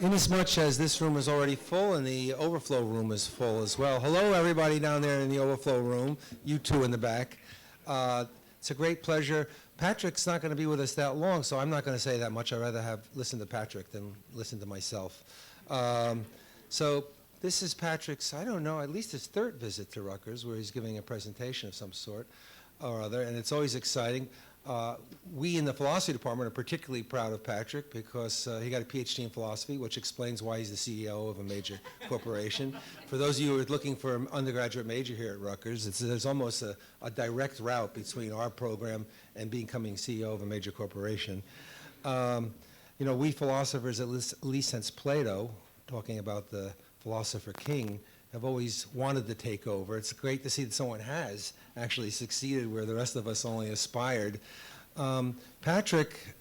Inasmuch as this room is already full and the overflow room is full as well. Hello, everybody down there in the overflow room, you two in the back. It's a great pleasure. Patrick's not going to be with us that long, so I'm not going to say that much. I'd rather listen to Patrick than listen to myself. So this is Patrick's, I don't know, at least his third visit to Rutgers, where he's giving a presentation of some sort or other, and it's always exciting. We in the philosophy department are particularly proud of Patrick because he got a Ph.D. in philosophy, which explains why he's the CEO of a major corporation. For those of you who are looking for an undergraduate major here at Rutgers, there's almost a direct route between our program and becoming CEO of a major corporation. You know, we philosophers, at least since Plato, talking about the philosopher king, have always wanted to take over. It's great to see that someone has actually succeeded where the rest of us only aspired. Patrick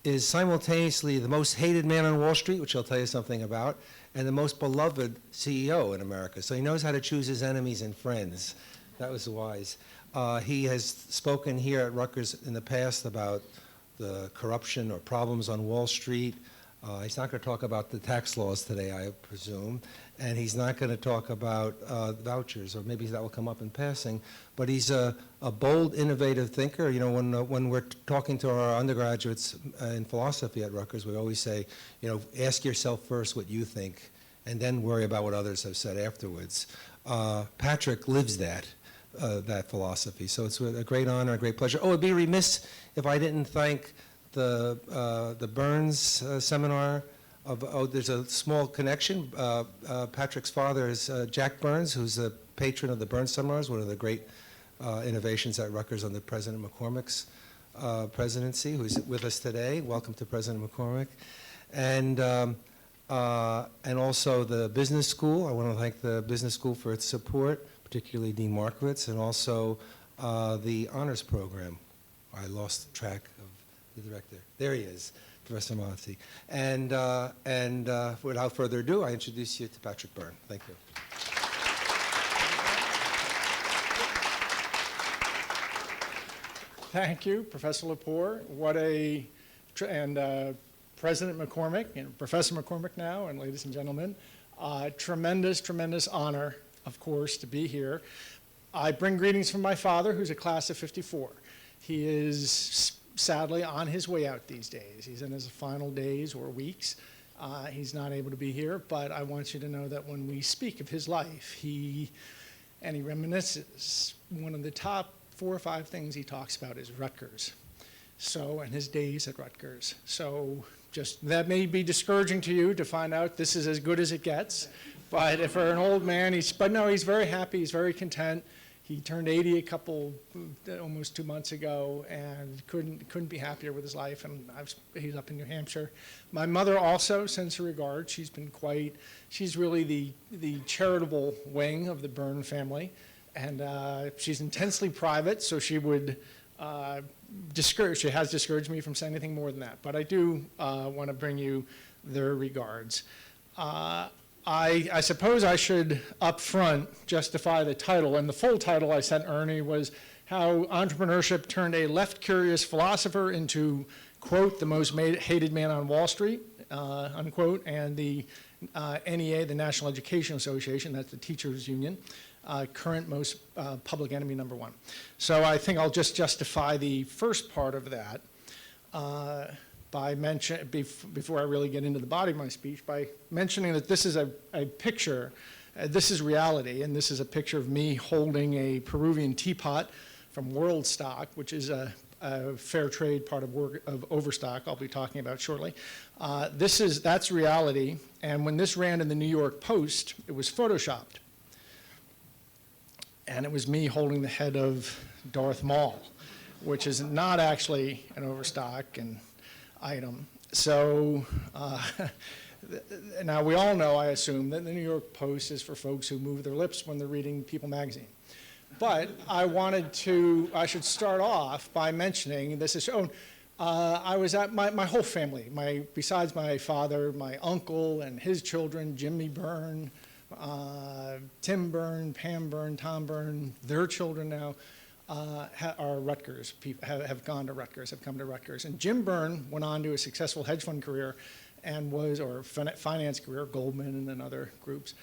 is simultaneously the most hated man on Wall Street, which I'll tell you something about, and the most beloved CEO in America. So he knows how to choose his enemies and friends. That was wise. He has spoken here at Rutgers in the past about the corruption or problems on Wall Street. He's not going to talk about the tax laws today, I presume, and he's not going to talk about vouchers, or maybe that will come up in passing. But he's a bold, innovative thinker. You know, when we're talking to our undergraduates in philosophy at Rutgers, we always say, you know, ask yourself first what you think, and then worry about what others have said afterwards. Patrick lives that philosophy, so it's a great honor, a great pleasure. Oh, it'd be remiss if I didn't thank the Burns seminar. There's a small connection. Patrick's father is Jack Burns, who's a patron of the Burns seminars, one of the great innovations at Rutgers under President McCormick's presidency, who's with us today. Welcome to President McCormick. And also the business school. I want to thank the business school for its support, particularly Dean Markowitz, and also the honors program. I lost track of the director. There he is, Professor Monty. And without further ado, I introduce you to Patrick Byrne. Thank you. Thank you, Professor Lepore. And President McCormick, and Professor McCormick now, and ladies and gentlemen, tremendous, tremendous honor, of course, to be here. I bring greetings from my father, who's a class of '54. He is sadly on his way out these days. He's in his final days or weeks. He's not able to be here, but I want you to know that when we speak of his life, he reminisces. One of the top 4 or 5 things he talks about is Rutgers. So, and his days at Rutgers. So just, that may be discouraging to you to find out this is as good as it gets. But if for an old man, but no, he's very happy, he's very content. He turned 80 almost 2 months ago, and couldn't be happier with his life. And he's up in New Hampshire. My mother also sends her regards. She's really the charitable wing of the Byrne family, and she's intensely private. So she would she has discouraged me from saying anything more than that. But I do want to bring you their regards. I suppose I should up front justify the title, and the full title I sent Ernie was How Entrepreneurship Turned a Left-Curious Philosopher into, quote, the most hated man on Wall Street, unquote, and the NEA, the National Education Association, that's the teachers union, current most public enemy #1. So I think I'll just justify the first part of that by before I really get into the body of my speech, by mentioning that this is a picture, this is reality, and this is a picture of me holding a Peruvian teapot from Worldstock, which is a fair trade part of Overstock I'll be talking about shortly. That's reality, and when this ran in the New York Post, it was photoshopped. And it was me holding the head of Darth Maul, which is not actually an Overstock item. So now we all know, I assume, that the New York Post is for folks who move their lips when they're reading People magazine. But I should start off by mentioning, this is shown, I was at my whole family, besides my father, my uncle and his children, Jimmy Byrne, Tim Byrne, Pam Byrne, Tom Byrne, their children now, are Rutgers, have gone to Rutgers, have come to Rutgers. And Jim Byrne went on to a successful hedge fund career and or finance career, Goldman and then other groups.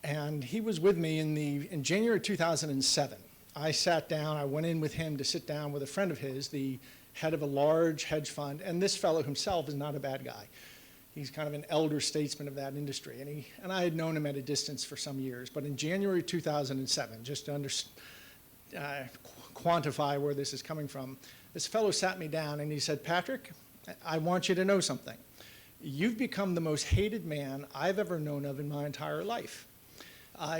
And he was with me in January 2007. I sat down, I went in with him to sit down with a friend of his, the head of a large hedge fund, and this fellow himself is not a bad guy. He's kind of an elder statesman of that industry, and I had known him at a distance for some years. But in January 2007, just to quantify where this is coming from, this fellow sat me down and he said, "Patrick, I want you to know something. You've become the most hated man I've ever known of in my entire life.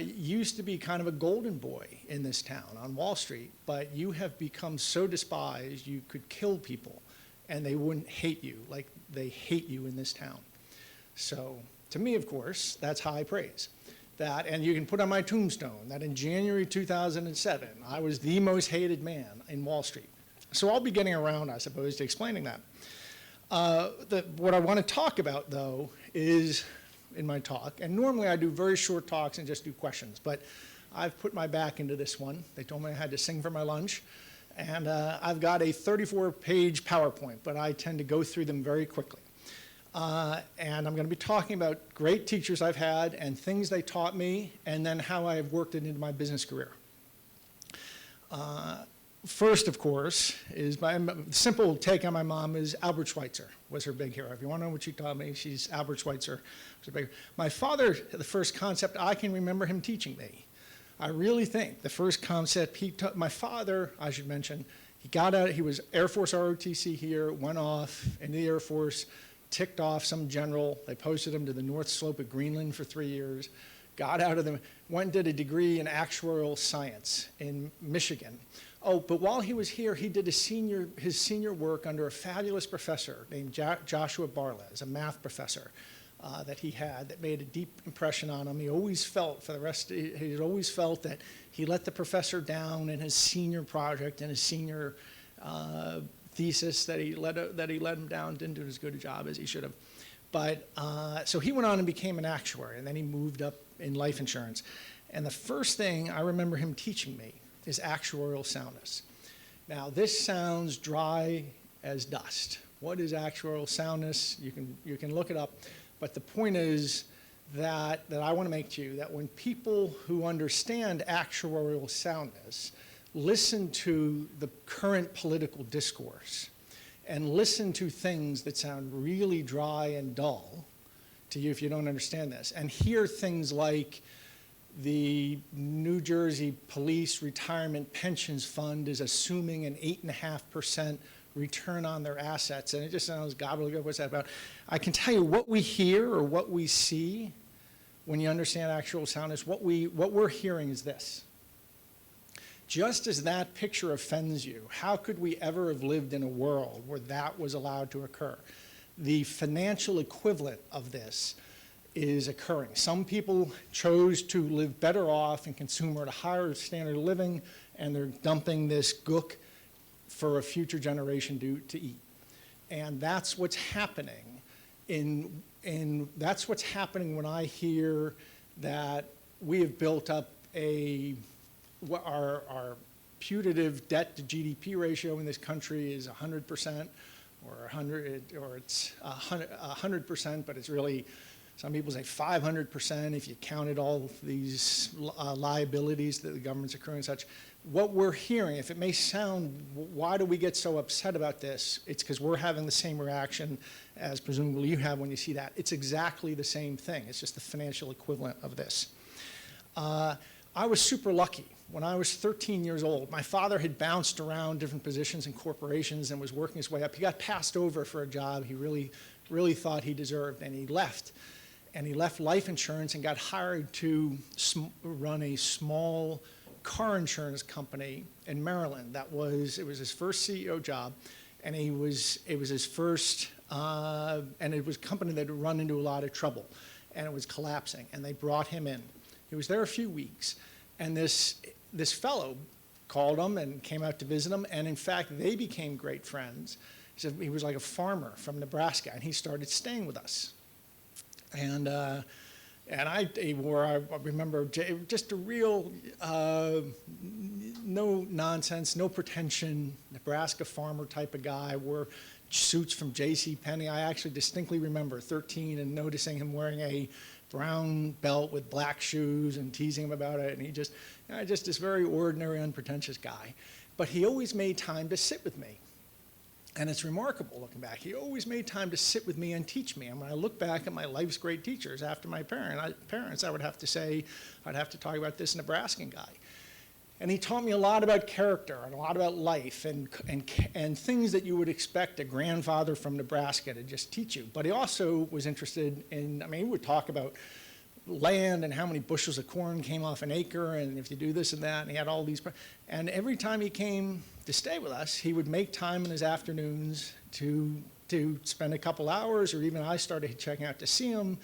You used to be kind of a golden boy in this town on Wall Street, but you have become so despised you could kill people and they wouldn't hate you like they hate you in this town." So to me, of course, that's high praise. That, and you can put on my tombstone that in January 2007, I was the most hated man in Wall Street. So I'll be getting around, I suppose, to explaining that. What I want to talk about, though, is in my talk, and normally I do very short talks and just do questions, but I've put my back into this one. They told me I had to sing for my lunch, and I've got a 34-page PowerPoint, but I tend to go through them very quickly. And I'm going to be talking about great teachers I've had and things they taught me, and then how I have worked it into my business career. First, of course, is my simple take on my mom is Albert Schweitzer was her big hero. If you want to know what she taught me, she's Albert Schweitzer. My father, the first concept I can remember him teaching me, I really think the first concept he taught, my father, I should mention, he got out, he was Air Force ROTC here, went off into the Air Force, ticked off some general. They posted him to the North Slope of Greenland for 3 years, got out of them, went and did a degree in actuarial science in Michigan. Oh, but while he was here, he did his senior work under a fabulous professor named Joshua Barles, a math professor that he had that made a deep impression on him. He always felt, he always felt that he let the professor down in his senior project and his senior thesis, that he let him down, didn't do as good a job as he should have. But so he went on and became an actuary, and then he moved up in life insurance. And the first thing I remember him teaching me is actuarial soundness. Now, this sounds dry as dust. What is actuarial soundness? You can look it up. But the point is that I want to make to you that when people who understand actuarial soundness listen to the current political discourse and listen to things that sound really dry and dull to you if you don't understand this, and hear things like the New Jersey Police Retirement Pensions Fund is assuming an 8.5% return on their assets, and it just sounds gobbledygook. What's that about? I can tell you what we hear or what we see when you understand actual soundness. What we're hearing is this. Just as that picture offends you, how could we ever have lived in a world where that was allowed to occur? The financial equivalent of this is occurring. Some people chose to live better off and consume at a higher standard of living, and they're dumping this gook for a future generation to eat. And that's what's happening that's what's happening when I hear that we have built up our putative debt to GDP ratio in this country is 100%, or it's 100%, but it's really, some people say 500% if you counted all these liabilities that the government's accruing and such. What we're hearing, if it may sound, why do we get so upset about this? It's because we're having the same reaction as presumably you have when you see that. It's exactly the same thing. It's just the financial equivalent of this. I was super lucky. When I was 13 years old, my father had bounced around different positions in corporations and was working his way up. He got passed over for a job he really thought he deserved, and he left. And he left life insurance and got hired to run a small car insurance company in Maryland. It was his first CEO job, and it was his first, and it was a company that had run into a lot of trouble, and it was collapsing, and they brought him in. He was there a few weeks, and this fellow called him and came out to visit him, and in fact, they became great friends. He said he was like a farmer from Nebraska, and he started staying with us. And I remember just a real, no nonsense, no pretension, Nebraska farmer type of guy. We're suits from J.C. Penney. I actually distinctly remember 13 and noticing him wearing a brown belt with black shoes and teasing him about it. And he just this very ordinary, unpretentious guy. But he always made time to sit with me. And it's remarkable looking back. He always made time to sit with me and teach me. And when I look back at my life's great teachers after my parents, I would have to say, I'd have to talk about this Nebraskan guy. And he taught me a lot about character and a lot about life and things that you would expect a grandfather from Nebraska to just teach you. But he also was interested in, he would talk about land and how many bushels of corn came off an acre and if you do this and that, and he had all these. And every time he came to stay with us, he would make time in his afternoons to spend a couple hours, or even I started checking out to see him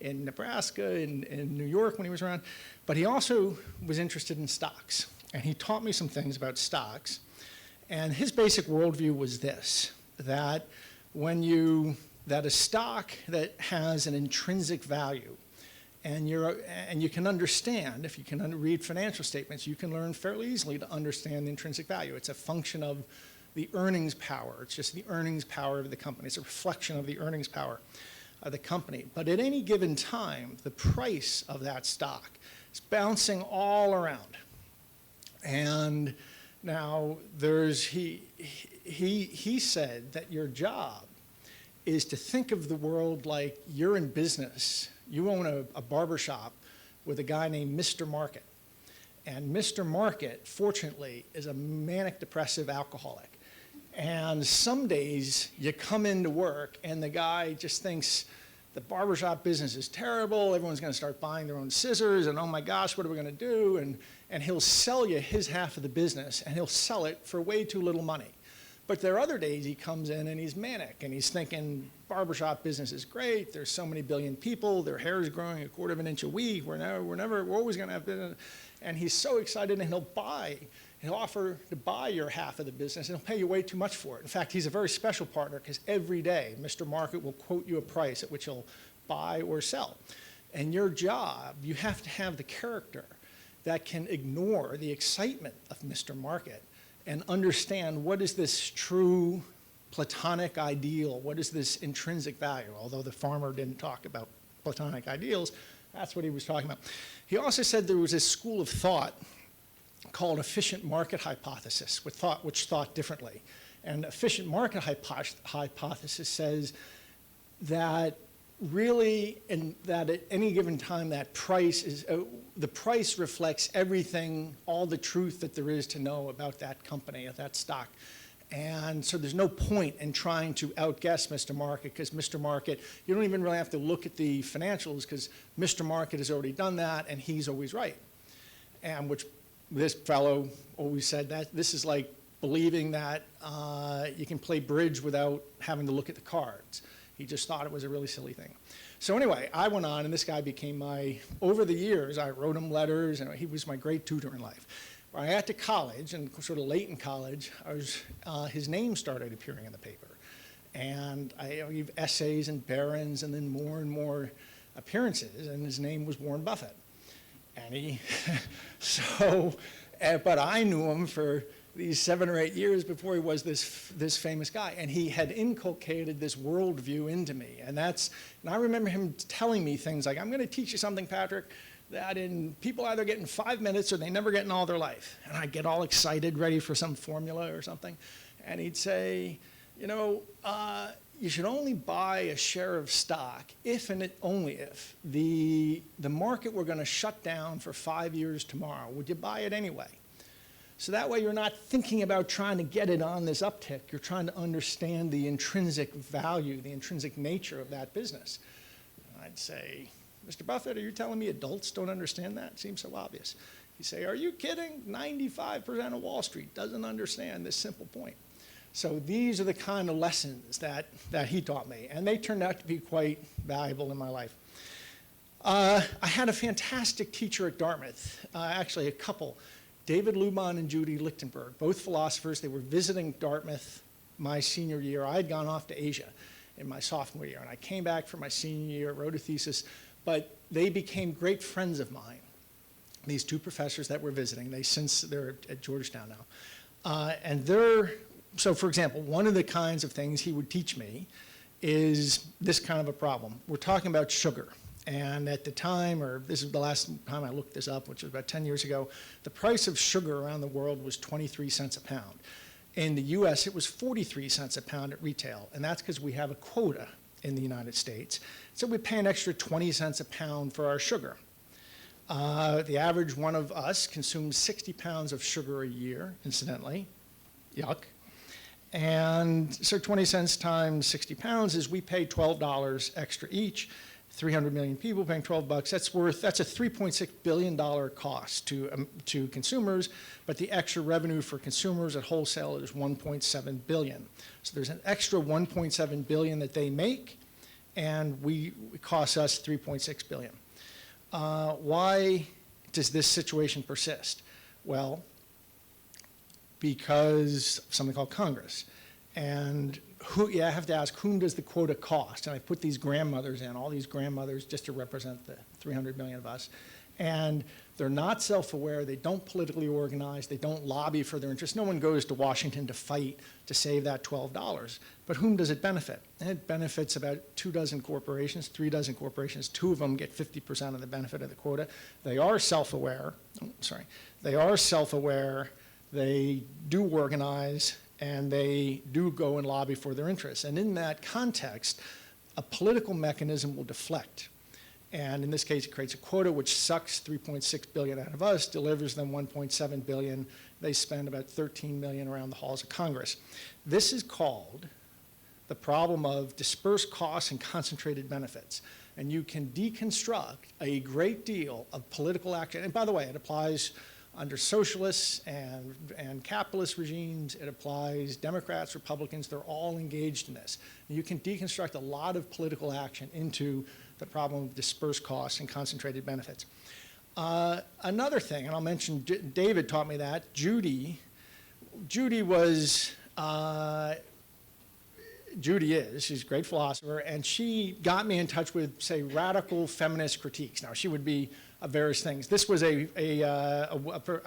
in Nebraska, in New York when he was around. But he also was interested in stocks. And he taught me some things about stocks. And his basic worldview was this, that a stock that has an intrinsic value, and you can understand, if you can read financial statements, you can learn fairly easily to understand the intrinsic value. It's a function of the earnings power. It's just the earnings power of the company. It's a reflection of the earnings power of the company. But at any given time, the price of that stock is bouncing all around. And now he said that your job is to think of the world like you're in business. You own a barber shop with a guy named Mr. Market. And Mr. Market, fortunately, is a manic depressive alcoholic. And some days you come into work and the guy just thinks the barbershop business is terrible, everyone's gonna start buying their own scissors, and oh my gosh, what are we gonna do? And he'll sell you his half of the business, and he'll sell it for way too little money. But there are other days he comes in and he's manic, and he's thinking barbershop business is great, there's so many billion people, their hair is growing a quarter of an inch a week, we're always gonna have business. And he's so excited, and he'll offer to buy your half of the business, and he'll pay you way too much for it. In fact, he's a very special partner, because every day Mr. Market will quote you a price at which he'll buy or sell. And your job, you have to have the character that can ignore the excitement of Mr. Market and understand what is this true platonic ideal, what is this intrinsic value. Although the farmer didn't talk about platonic ideals, that's what he was talking about. He also said there was this school of thought called efficient market hypothesis, which thought differently. And efficient market hypothesis says that really, that at any given time, that the price reflects everything, all the truth that there is to know about that company, of that stock. And so there's no point in trying to outguess Mr. Market, because Mr. Market, you don't even really have to look at the financials, because Mr. Market has already done that, and he's always right. And which this fellow always said, that this is like believing that you can play bridge without having to look at the cards. He just thought it was a really silly thing. So anyway, I went on, and this guy became over the years, I wrote him letters, and he was my great tutor in life. When I got to college, and sort of late in college, his name started appearing in the paper. And I gave essays and barons, and then more and more appearances, and his name was Warren Buffett. And but I knew him for these 7 or 8 years before he was this famous guy, and he had inculcated this worldview into me, and I remember him telling me things like, "I'm going to teach you something, Patrick, that people either get in 5 minutes or they never get in all their life." And I'd get all excited, ready for some formula or something, and he'd say, you should only buy a share of stock if and only if the market were going to shut down for 5 years tomorrow. Would you buy it anyway? So that way you're not thinking about trying to get it on this uptick. You're trying to understand the intrinsic value, the intrinsic nature of that business. And I'd say, "Mr. Buffett, are you telling me adults don't understand that? It seems so obvious." He'd say, "Are you kidding? 95% of Wall Street doesn't understand this simple point." So these are the kind of lessons that he taught me, and they turned out to be quite valuable in my life. I had a fantastic teacher at Dartmouth, actually a couple, David Luban and Judy Lichtenberg, both philosophers. They were visiting Dartmouth my senior year. I had gone off to Asia in my sophomore year, and I came back for my senior year, wrote a thesis, but they became great friends of mine, these two professors that were visiting. They're at Georgetown now. And So for example, one of the kinds of things he would teach me is this kind of a problem. We're talking about sugar. And at the time, or this is the last time I looked this up, which was about 10 years ago, the price of sugar around the world was 23 cents a pound. In the US, it was 43 cents a pound at retail, and that's because we have a quota in the United States. So we pay an extra 20 cents a pound for our sugar. The average one of us consumes 60 pounds of sugar a year, incidentally. Yuck. And so 20 cents times 60 pounds is we pay $12 extra each. 300 million people paying 12 bucks, that's a $3.6 billion cost to consumers, but the extra revenue for consumers at wholesale is 1.7 billion. So there's an extra 1.7 billion that they make, and it costs us 3.6 billion. Why does this situation persist? Well, because of something called Congress. And I have to ask, whom does the quota cost? And I put these grandmothers in, all these grandmothers, just to represent the 300 million of us. And they're not self-aware, they don't politically organize, they don't lobby for their interests. No one goes to Washington to fight to save that $12. But whom does it benefit? And it benefits about 3 dozen corporations, 2 of them get 50% of the benefit of the quota. They are self-aware, they do organize, and they do go and lobby for their interests. And in that context, a political mechanism will deflect. And in this case, it creates a quota which sucks 3.6 billion out of us, delivers them 1.7 billion. They spend about 13 million around the halls of Congress. This is called the problem of dispersed costs and concentrated benefits. And you can deconstruct a great deal of political action. And by the way, it applies under socialists and capitalist regimes, it applies Democrats, Republicans, they're all engaged in this. You can deconstruct a lot of political action into the problem of dispersed costs and concentrated benefits. Another thing, and I'll mention, David taught me that, Judy is, she's a great philosopher, and she got me in touch with, say, radical feminist critiques. Now, she would be of various things. This was a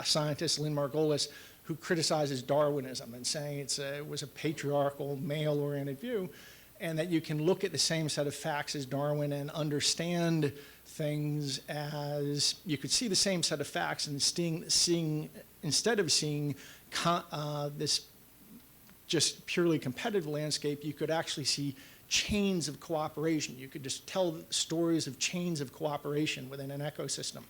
scientist, Lynn Margolis, who criticizes Darwinism and saying it was a patriarchal, male-oriented view, and that you can look at the same set of facts as Darwin and understand things as, you could see the same set of facts and instead of seeing this just purely competitive landscape, you could actually see chains of cooperation. You could just tell stories of chains of cooperation within an ecosystem.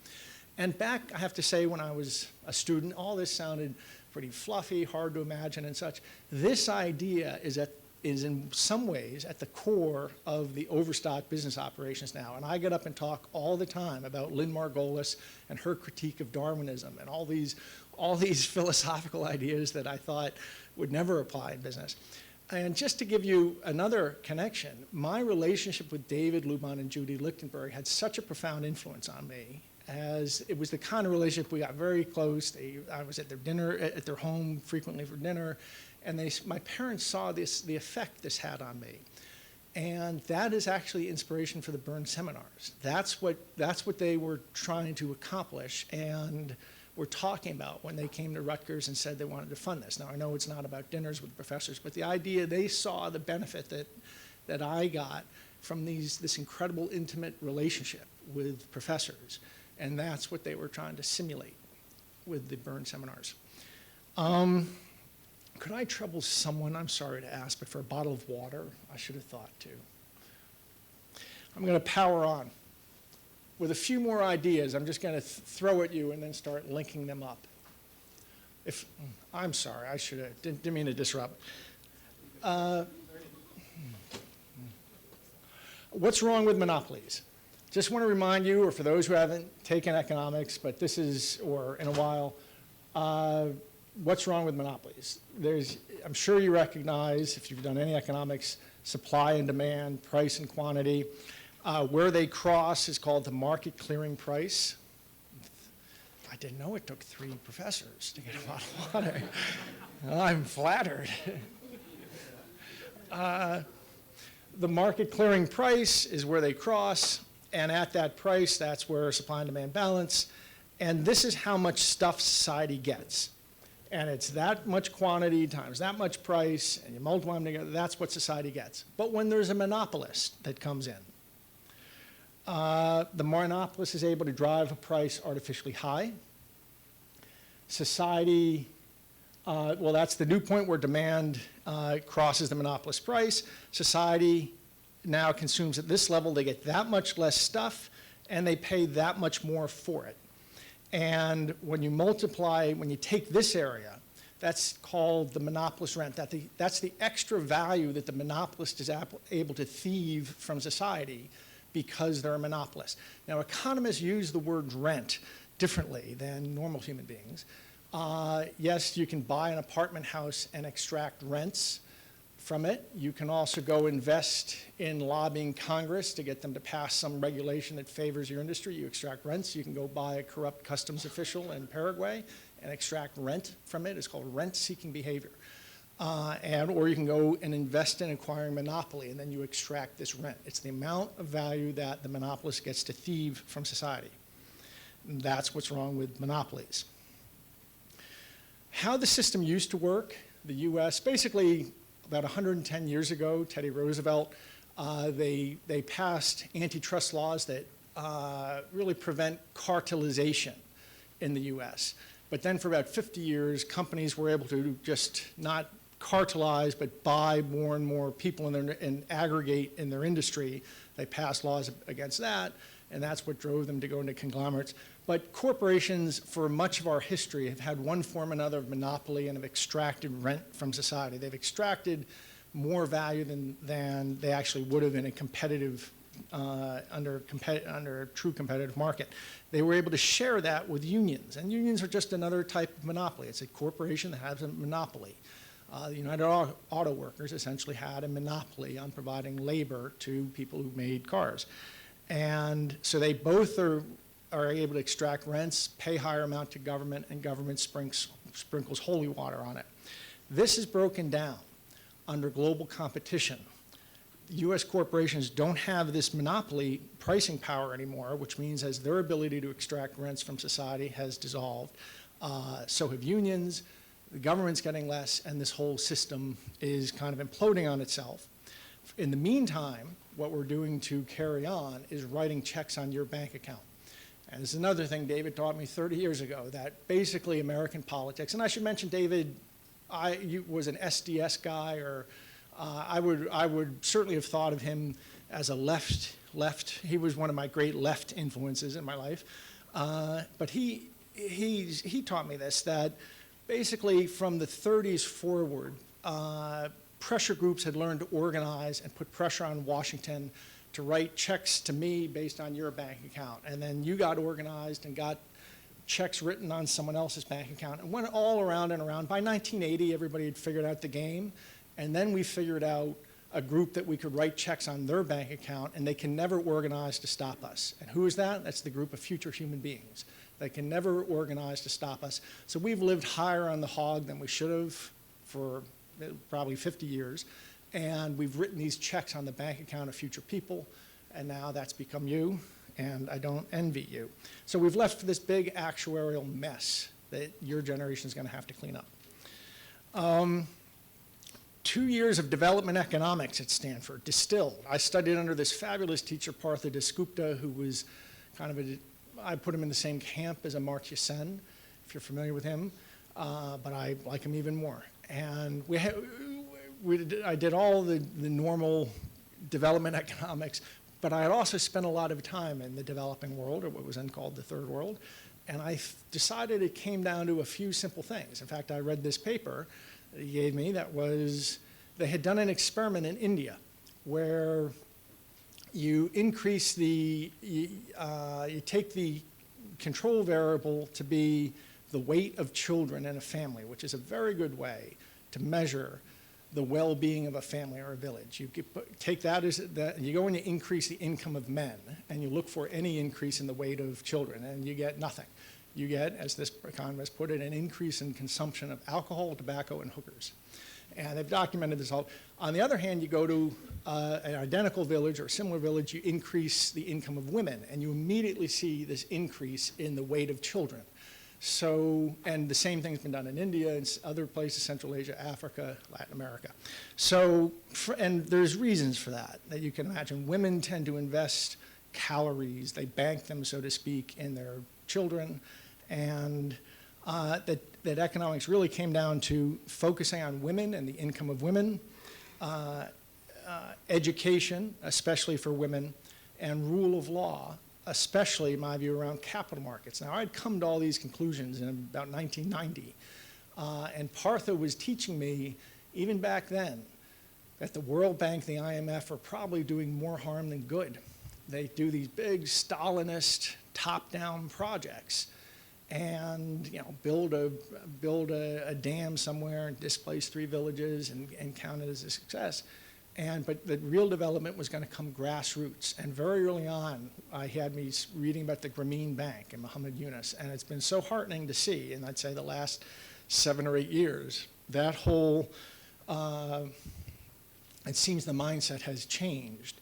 And back, I have to say, when I was a student, all this sounded pretty fluffy, hard to imagine and such. This idea is in some ways at the core of the Overstock business operations now. And I get up and talk all the time about Lynn Margolis and her critique of Darwinism and all these philosophical ideas that I thought would never apply in business. And just to give you another connection, my relationship with David Luban and Judy Lichtenberg had such a profound influence on me, as it was the kind of relationship we got very close. I was at their dinner, at their home frequently for dinner, and my parents saw the effect this had on me. And that is actually inspiration for the Byrne seminars. That's what they were trying to accomplish and were talking about when they came to Rutgers and said they wanted to fund this. Now, I know it's not about dinners with professors, but the idea, they saw the benefit that I got from this incredible intimate relationship with professors, and that's what they were trying to simulate with the Byrne seminars. Could I trouble someone, I'm sorry to ask, but for a bottle of water? I should have thought to. I'm going to power on. With a few more ideas, I'm just going to throw at you and then start linking them up. I'm sorry, I should have, didn't mean to disrupt. What's wrong with monopolies? Just want to remind you, or for those who haven't taken economics, but this is, or in a while, what's wrong with monopolies? I'm sure you recognize, if you've done any economics, supply and demand, price and quantity. Where they cross is called the market clearing price. I didn't know it took 3 professors to get a bottle of water. I'm flattered. The market clearing price is where they cross, and at that price, that's where supply and demand balance. And this is how much stuff society gets. And it's that much quantity times that much price, and you multiply them together, that's what society gets. But when there's a monopolist that comes in, the monopolist is able to drive a price artificially high. Society, well, that's the new point where demand crosses the monopolist price. Society now consumes at this level, they get that much less stuff, and they pay that much more for it. And when you multiply, when you take this area, that's called the monopolist rent. That's the extra value that the monopolist is able to thieve from society because they're a monopolist. Now, economists use the word rent differently than normal human beings. Yes, you can buy an apartment house and extract rents from it. You can also go invest in lobbying Congress to get them to pass some regulation that favors your industry. You extract rents. You can go buy a corrupt customs official in Paraguay and extract rent from it. It's called rent-seeking behavior. Or you can go and invest in acquiring monopoly, and then you extract this rent. It's the amount of value that the monopolist gets to thieve from society. And that's what's wrong with monopolies. How the system used to work, the US, basically about 110 years ago, Teddy Roosevelt, they passed antitrust laws that really prevent cartelization in the US. But then for about 50 years, companies were able to just not cartelize, but buy more and more people and aggregate in their industry. They passed laws against that, and that's what drove them to go into conglomerates. But corporations, for much of our history, have had one form or another of monopoly and have extracted rent from society. They've extracted more value than they actually would have in a competitive, under a true competitive market. They were able to share that with unions, and unions are just another type of monopoly. It's a corporation that has a monopoly. The United Auto Workers essentially had a monopoly on providing labor to people who made cars. And so they both are able to extract rents, pay higher amount to government, and government sprinkles holy water on it. This is broken down under global competition. U.S. corporations don't have this monopoly pricing power anymore, which means as their ability to extract rents from society has dissolved, so have unions, the government's getting less, and this whole system is kind of imploding on itself. In the meantime, what we're doing to carry on is writing checks on your bank account. And this is another thing David taught me 30 years ago, that basically American politics, and I should mention David was an SDS guy, or I would certainly have thought of him as a left. He was one of my great left influences in my life. But he taught me this, that basically from the 30s forward, pressure groups had learned to organize and put pressure on Washington to write checks to me based on your bank account. And then you got organized and got checks written on someone else's bank account, and went all around and around. By 1980, everybody had figured out the game. And then we figured out a group that we could write checks on their bank account, and they can never organize to stop us. And who is that? That's the group of future human beings. They can never organize to stop us. So we've lived higher on the hog than we should have for probably 50 years. And we've written these checks on the bank account of future people, and now that's become you, and I don't envy you. So we've left this big actuarial mess that your generation is going to have to clean up. 2 years of development economics at Stanford, distilled. I studied under this fabulous teacher, Partha Dasgupta, who was kind of I put him in the same camp as Amartya Sen, if you're familiar with him, but I like him even more. And I did all the normal development economics, but I had also spent a lot of time in the developing world, or what was then called the third world, and I decided it came down to a few simple things. In fact, I read this paper that he gave me that was, they had done an experiment in India where you increase you take the control variable to be the weight of children in a family, which is a very good way to measure the well-being of a family or a village. You take that as that, you go and you increase the income of men, and you look for any increase in the weight of children, and you get nothing. You get, as this economist put it, an increase in consumption of alcohol, tobacco, and hookers. And they've documented this all. On the other hand, you go to an identical village or a similar village, you increase the income of women, and you immediately see this increase in the weight of children. So, and the same thing's been done in India and other places, Central Asia, Africa, Latin America. So, and there's reasons for that you can imagine. Women tend to invest calories, they bank them, so to speak, in their children, and that economics really came down to focusing on women and the income of women, education, especially for women, and rule of law, especially, in my view, around capital markets. Now, I'd come to all these conclusions in about 1990, and Partha was teaching me, even back then, that the World Bank, the IMF, are probably doing more harm than good. They do these big Stalinist, top-down projects, and build a dam somewhere and displace 3 villages and count it as a success. But the real development was going to come grassroots. And very early on, I had me reading about the Grameen Bank and Muhammad Yunus, and it's been so heartening to see, and I'd say the last 7 or 8 years, that whole, it seems the mindset has changed,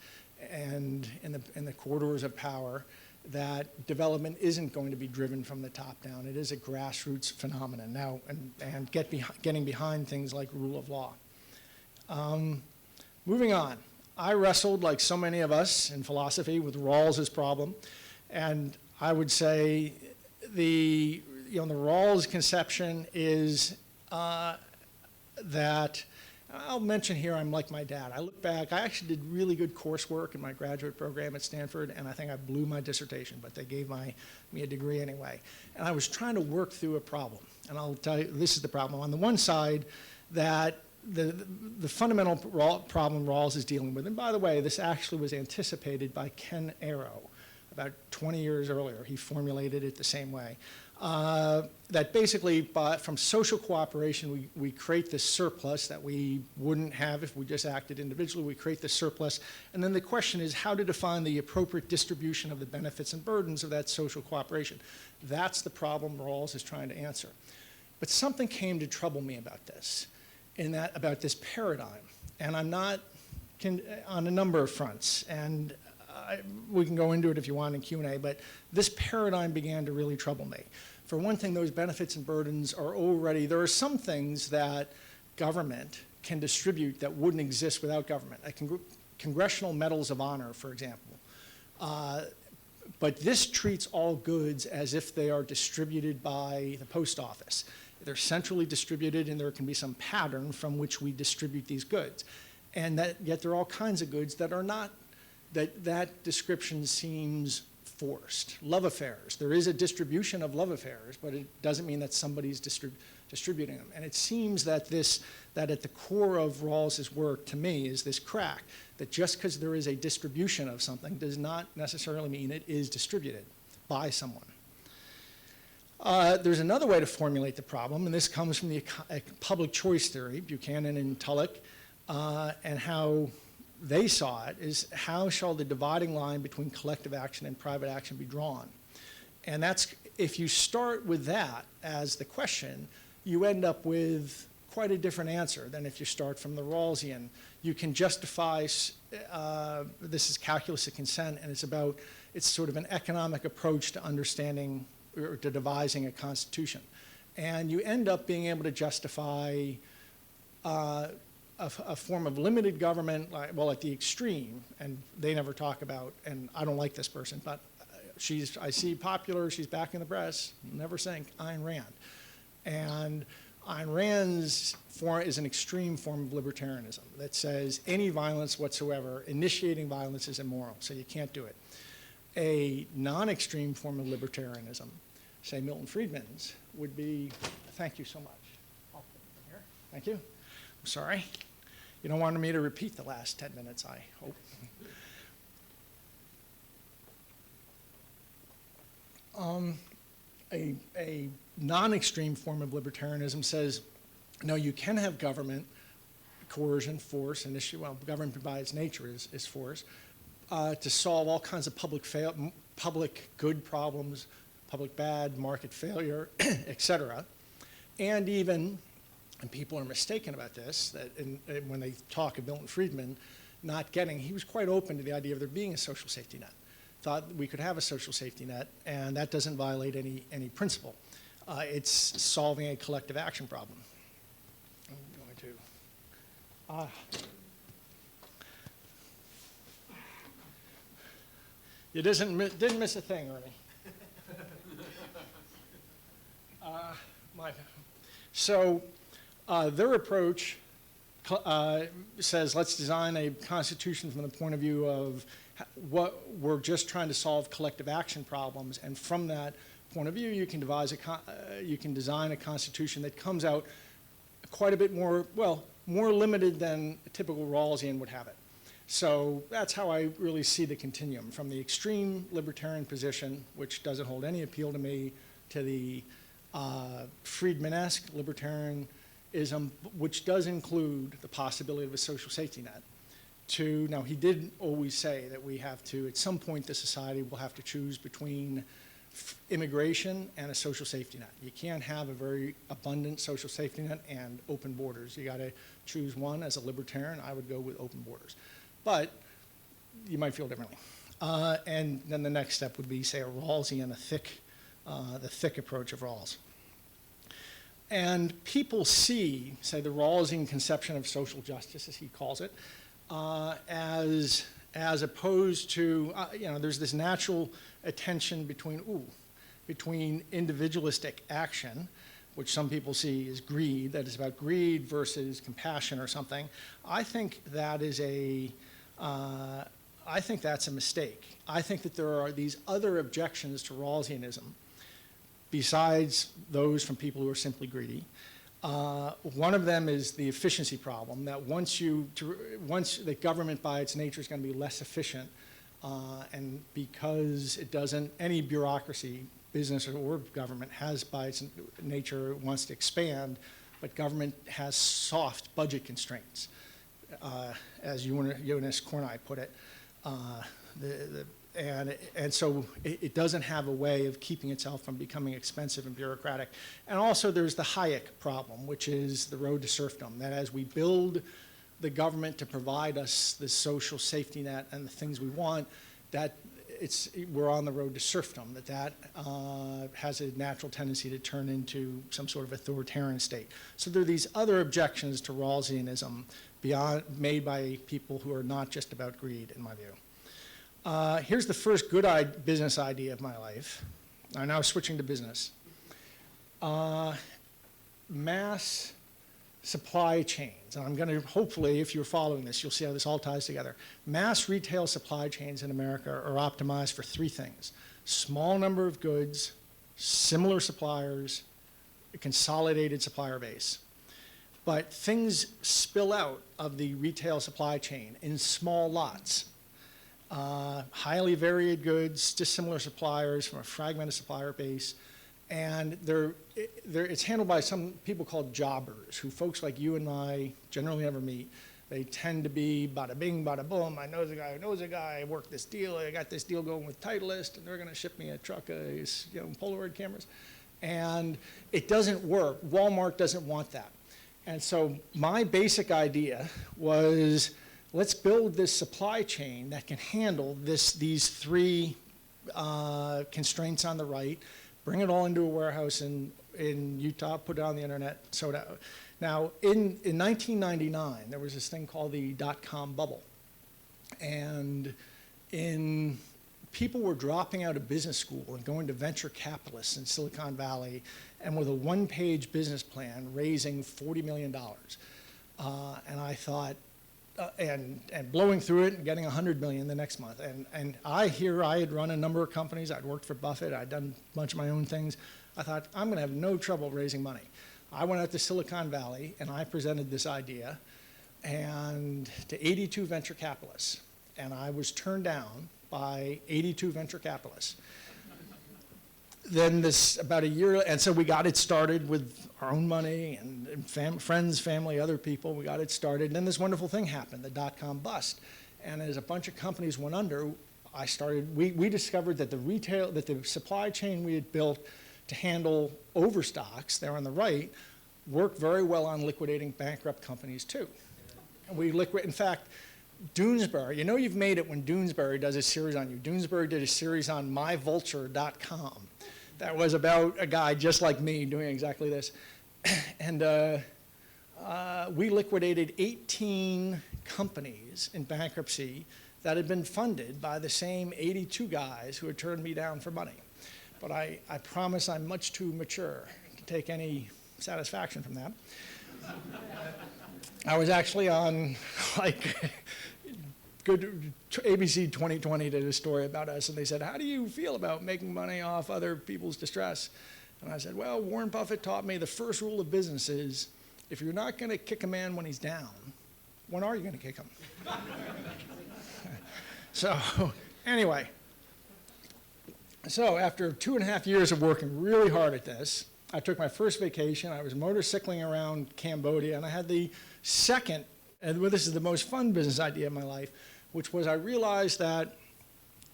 and in the corridors of power, that development isn't going to be driven from the top down. It is a grassroots phenomenon now, and getting behind things like rule of law. Moving on, I wrestled, like so many of us in philosophy, with Rawls's problem, and I would say the Rawls conception is that, I'll mention here, I'm like my dad. I look back, I actually did really good coursework in my graduate program at Stanford, and I think I blew my dissertation, but they gave me a degree anyway. And I was trying to work through a problem, and I'll tell you, this is the problem. On the one side, that the fundamental problem Rawls is dealing with, and by the way, this actually was anticipated by Ken Arrow about 20 years earlier. He formulated it the same way. That basically, from social cooperation, we create this surplus that we wouldn't have if we just acted individually. We create this surplus, and then the question is how to define the appropriate distribution of the benefits and burdens of that social cooperation. That's the problem Rawls is trying to answer. But something came to trouble me about this, about this paradigm, and I'm not on a number of fronts, and we can go into it if you want in Q&A, but this paradigm began to really trouble me. For one thing, those benefits and burdens are already, there are some things that government can distribute that wouldn't exist without government. Congressional medals of honor, for example. But this treats all goods as if they are distributed by the post office. They're centrally distributed, and there can be some pattern from which we distribute these goods. And yet there are all kinds of goods that are not, that description seems forced. Love affairs. There is a distribution of love affairs, but it doesn't mean that somebody's distributing them. And it seems that that at the core of Rawls's work, to me, is this crack, that just because there is a distribution of something does not necessarily mean it is distributed by someone. There's another way to formulate the problem, and this comes from the public choice theory, Buchanan and Tulloch, and how they saw it is how shall the dividing line between collective action and private action be drawn? And that's, if you start with that as the question, you end up with quite a different answer than if you start from the Rawlsian. You can justify, this is calculus of consent, and it's sort of an economic approach to understanding or to devising a constitution. And you end up being able to justify a form of limited government, at the extreme, and they never talk about, and I don't like this person, but I see popular, she's back in the press, never saying Ayn Rand. And Ayn Rand's form is an extreme form of libertarianism that says any violence whatsoever, initiating violence is immoral, so you can't do it. A non-extreme form of libertarianism, say Milton Friedman's, would be, thank you so much. I'll put it here. Thank you. I'm sorry. You don't want me to repeat the last 10 minutes, I hope. A non-extreme form of libertarianism says, no, you can have government, coercion, force, and issue. Well, government by its nature is force, to solve all kinds of public good problems, public bad, market failure, et cetera. And even, and people are mistaken about this, that when they talk of Milton Friedman not getting, he was quite open to the idea of there being a social safety net. Thought we could have a social safety net, and that doesn't violate any principle. It's solving a collective action problem. I'm going to, you didn't miss a thing, Ernie. So their approach says, let's design a constitution from the point of view of what we're just trying to solve collective action problems, and from that point of view, you can design a constitution that comes out quite a bit more, well, more limited than a typical Rawlsian would have it. So that's how I really see the continuum, from the extreme libertarian position, which doesn't hold any appeal to me, to the Friedman-esque libertarianism, which does include the possibility of a social safety net. Now he did always say that we have to, at some point, the society will have to choose between immigration and a social safety net. You can't have a very abundant social safety net and open borders. You got to choose one. As a libertarian, I would go with open borders. But you might feel differently. And then the next step would be, say, a Rawlsian, the thick approach of Rawls. And people see, say, the Rawlsian conception of social justice, as he calls it, as opposed to, there's this natural attention between individualistic action, which some people see as greed, that is about greed versus compassion or something. I think that's a mistake. I think that there are these other objections to Rawlsianism, besides those from people who are simply greedy. One of them is the efficiency problem, that once the government by its nature is going to be less efficient, and because it doesn't, any bureaucracy, business or government has by its nature wants to expand, but government has soft budget constraints. As Jonas Kornai put it, and so it doesn't have a way of keeping itself from becoming expensive and bureaucratic. And also there's the Hayek problem, which is the road to serfdom, that as we build the government to provide us the social safety net and the things we want, that we're on the road to serfdom, that has a natural tendency to turn into some sort of authoritarian state. So there are these other objections to Rawlsianism made by people who are not just about greed, in my view. Here's the first good business idea of my life. I'm now switching to business. Mass supply chains. And I'm going to, hopefully, if you're following this, you'll see how this all ties together. Mass retail supply chains in America are optimized for three things: small number of goods, similar suppliers, a consolidated supplier base. But things spill out of the retail supply chain in small lots. Highly varied goods, dissimilar suppliers from a fragmented supplier base, and it's handled by some people called jobbers, who folks like you and I generally never meet. They tend to be bada bing, bada boom. I know the guy who knows a guy. I worked this deal. I got this deal going with Titleist, and they're going to ship me a truck of Polaroid cameras. And it doesn't work. Walmart doesn't want that. And so my basic idea was, let's build this supply chain that can handle these three constraints on the right, bring it all into a warehouse in Utah, put it on the internet. Now, in 1999, there was this thing called the dot-com bubble. And people were dropping out of business school and going to venture capitalists in Silicon Valley, and with a one-page business plan raising $40 million. And I thought, and blowing through it and getting $100 million the next month. And I had run a number of companies. I'd worked for Buffett. I'd done a bunch of my own things. I thought, I'm going to have no trouble raising money. I went out to Silicon Valley, and I presented this idea to 82 venture capitalists. And I was turned down by 82 venture capitalists. Then about a year, and so we got it started with our own money and friends, family, other people. We got it started, and then this wonderful thing happened, the dot-com bust. And as a bunch of companies went under, we discovered that the supply chain we had built to handle overstocks, there on the right, worked very well on liquidating bankrupt companies too. And in fact, Doonesbury, you've made it when Doonesbury does a series on you. Doonesbury did a series on myvulture.com. that was about a guy just like me doing exactly this. And we liquidated 18 companies in bankruptcy that had been funded by the same 82 guys who had turned me down for money. But I promise I'm much too mature to take any satisfaction from that. I was actually on, like, good ABC 2020 did a story about us, and they said, how do you feel about making money off other people's distress? And I said, well, Warren Buffett taught me the first rule of business is, if you're not going to kick a man when he's down, when are you going to kick him? So, anyway, so after 2.5 years of working really hard at this, I took my first vacation. I was motorcycling around Cambodia, and I had the second, and this is the most fun business idea of my life, which was I realized that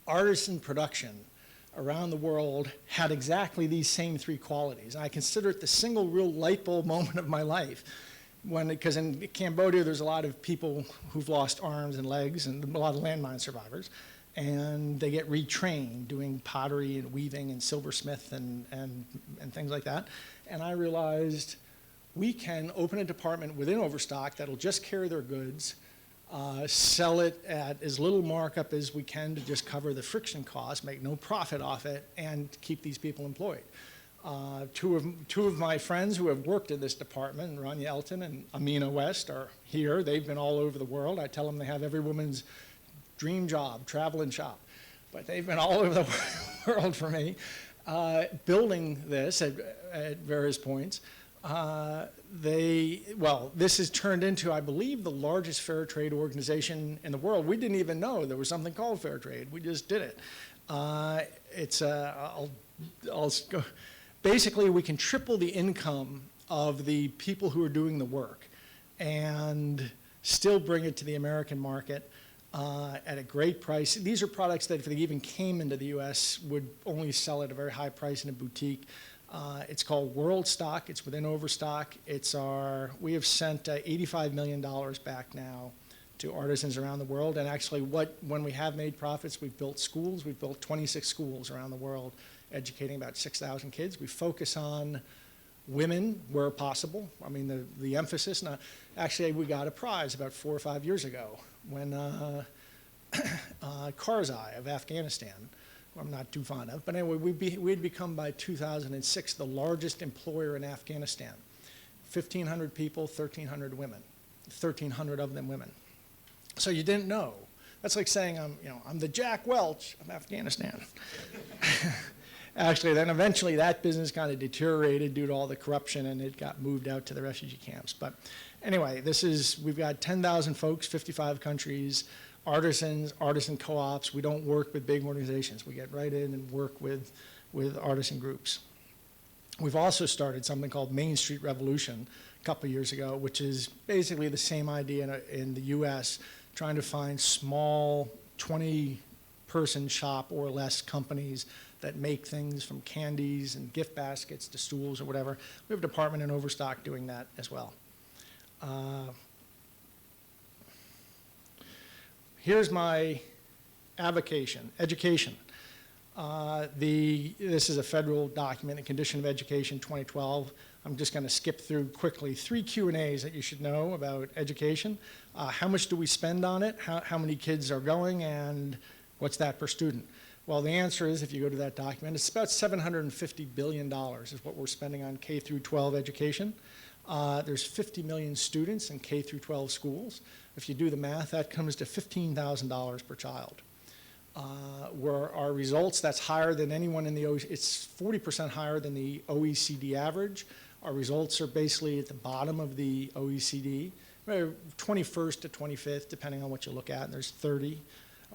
artisan production around the world had exactly these same three qualities. And I consider it the single real light bulb moment of my life. Because in Cambodia, there's a lot of people who've lost arms and legs, and a lot of landmine survivors. And they get retrained doing pottery and weaving and silversmith and things like that. And I realized we can open a department within Overstock that'll just carry their goods, sell it at as little markup as we can to just cover the friction costs, make no profit off it, and keep these people employed. Two of my friends who have worked in this department, Rania Elton and Amina West, are here. They've been all over the world. I tell them they have every woman's dream job, travel and shop. But they've been all over the world for me, building this at various points. This has turned into, I believe, the largest fair trade organization in the world. We didn't even know there was something called fair trade. We just did it. Basically, we can triple the income of the people who are doing the work and still bring it to the American market at a great price. These are products that if they even came into the US would only sell at a very high price in a boutique. It's called Worldstock. It's within Overstock. We have sent $85 million back now to artisans around the world. And actually, when we have made profits, we've built schools. We've built 26 schools around the world, educating about 6,000 kids. We focus on women where possible. I mean, the emphasis. Now, actually, we got a prize about 4 or 5 years ago when Karzai of Afghanistan, who I'm not too fond of, but anyway, we'd become by 2006 the largest employer in Afghanistan. 1,500 people, 1,300 women, 1,300 of them women. So you didn't know. That's like saying I'm the Jack Welch of Afghanistan. Actually, then eventually that business kind of deteriorated due to all the corruption, and it got moved out to the refugee camps. But anyway, we've got 10,000 folks, 55 countries, artisans, artisan co-ops. We don't work with big organizations. We get right in and work with artisan groups. We've also started something called Main Street Revolution a couple of years ago, which is basically the same idea in the US, trying to find small 20-person shop or less companies that make things from candies and gift baskets to stools or whatever. We have a department in Overstock doing that as well. Here's my avocation, education. This is a federal document, the Condition of Education 2012. I'm just going to skip through quickly 3 Q&As that you should know about education. How much do we spend on it? How many kids are going? And what's that per student? Well, the answer is, if you go to that document, it's about $750 billion is what we're spending on K through 12 education. There's 50 million students in K through 12 schools. If you do the math, that comes to $15,000 per child. Where our results, that's higher than anyone in the OECD. It's 40% higher than the OECD average. Our results are basically at the bottom of the OECD, 21st to 25th, depending on what you look at, and there's 30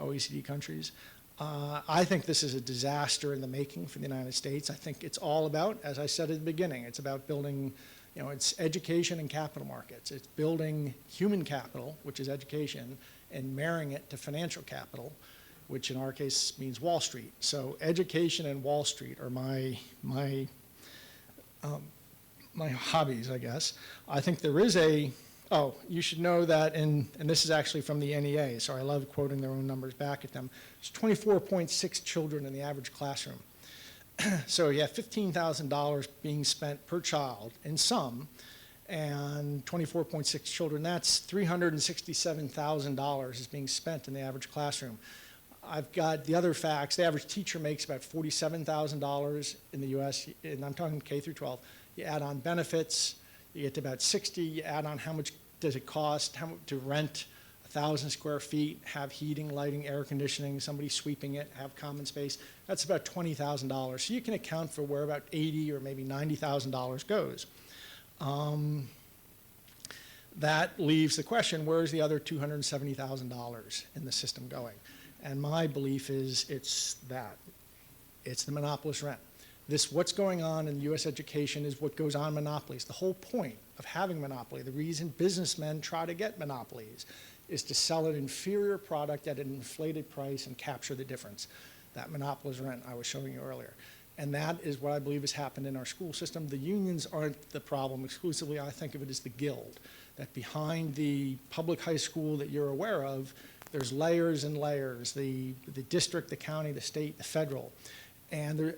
OECD countries. I think this is a disaster in the making for the United States. I think it's all about, as I said at the beginning, it's about building, it's education and capital markets. It's building human capital, which is education, and marrying it to financial capital, which in our case means Wall Street. So education and Wall Street are my hobbies, I guess. I think there is you should know that, and this is actually from the NEA, so I love quoting their own numbers back at them. There's 24.6 children in the average classroom. So you have $15,000 being spent per child in some, and 24.6 children. That's $367,000 is being spent in the average classroom. I've got the other facts. The average teacher makes about $47,000 in the US, and I'm talking K through 12. You add on benefits, you get to about 60. You add on how much does it cost to rent 1,000 square feet, have heating, lighting, air conditioning, somebody sweeping it, have common space. That's about $20,000. So you can account for where about $80,000 or maybe $90,000 goes. That leaves the question, where's the other $270,000 in the system going? And my belief is it's that. It's the monopolist rent. What's going on in U.S. education is what goes on in monopolies. The whole point of having monopoly, the reason businessmen try to get monopolies, is to sell an inferior product at an inflated price and capture the difference. That monopolist rent I was showing you earlier. And that is what I believe has happened in our school system. The unions aren't the problem exclusively. I think of it as the guild, that behind the public high school that you're aware of, there's layers and layers, the district, the county, the state, the federal, and they're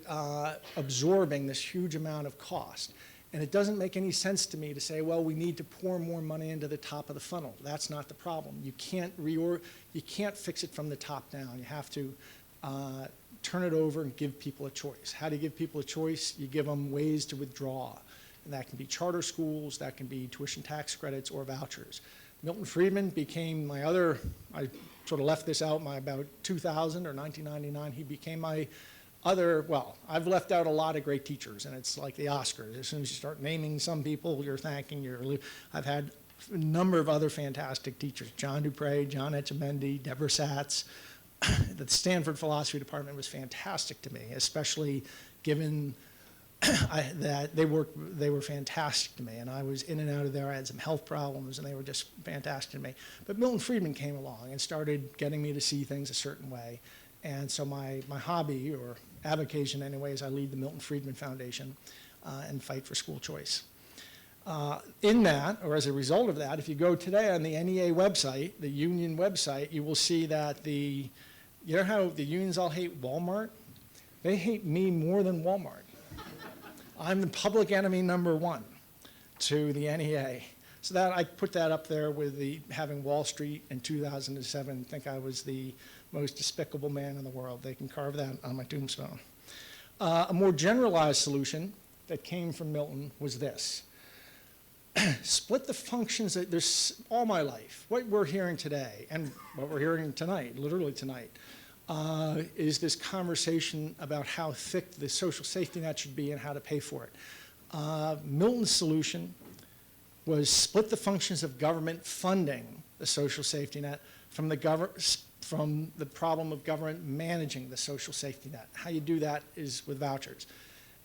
absorbing this huge amount of cost. And it doesn't make any sense to me to say, well, we need to pour more money into the top of the funnel. That's not the problem. You can't fix it from the top down. You have to turn it over and give people a choice. How do you give people a choice? You give them ways to withdraw. And that can be charter schools, that can be tuition tax credits or vouchers. Milton Friedman became my other, I sort of left this out, about 2000 or 1999, he became my other, well, I've left out a lot of great teachers, and it's like the Oscars. As soon as you start naming some people, you're thanking, I've had a number of other fantastic teachers, John Dupre, John Etchemendy, Deborah Satz. The Stanford philosophy department was fantastic to me, especially given that they were fantastic to me, and I was in and out of there. I had some health problems, and they were just fantastic to me. But Milton Friedman came along and started getting me to see things a certain way. And so my hobby, or avocation anyway, is I lead the Milton Friedman Foundation and fight for school choice. In that, or as a result of that, if you go today on the NEA website, the union website, you will see that you know how the unions all hate Walmart? They hate me more than Walmart. I'm the public enemy #1 to the NEA. So that I put that up there with having Wall Street in 2007 think I was the most despicable man in the world. They can carve that on my tombstone. A more generalized solution that came from Milton was this. Split the functions that there's all my life. What we're hearing today and what we're hearing tonight, literally tonight, is this conversation about how thick the social safety net should be and how to pay for it. Milton's solution was split the functions of government funding the social safety net from the problem of government managing the social safety net. How you do that is with vouchers.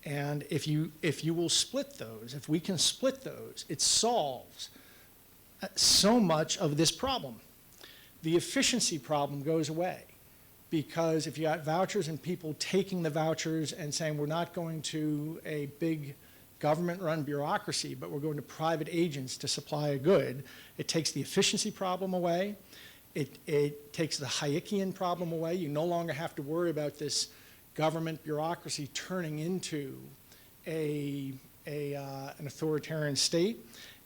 And if you will split those, if we can split those, it solves so much of this problem. The efficiency problem goes away, because if you got vouchers and people taking the vouchers and saying we're not going to a big government-run bureaucracy, but we're going to private agents to supply a good, it takes the efficiency problem away. It takes the Hayekian problem away. You no longer have to worry about this government bureaucracy turning into an authoritarian state,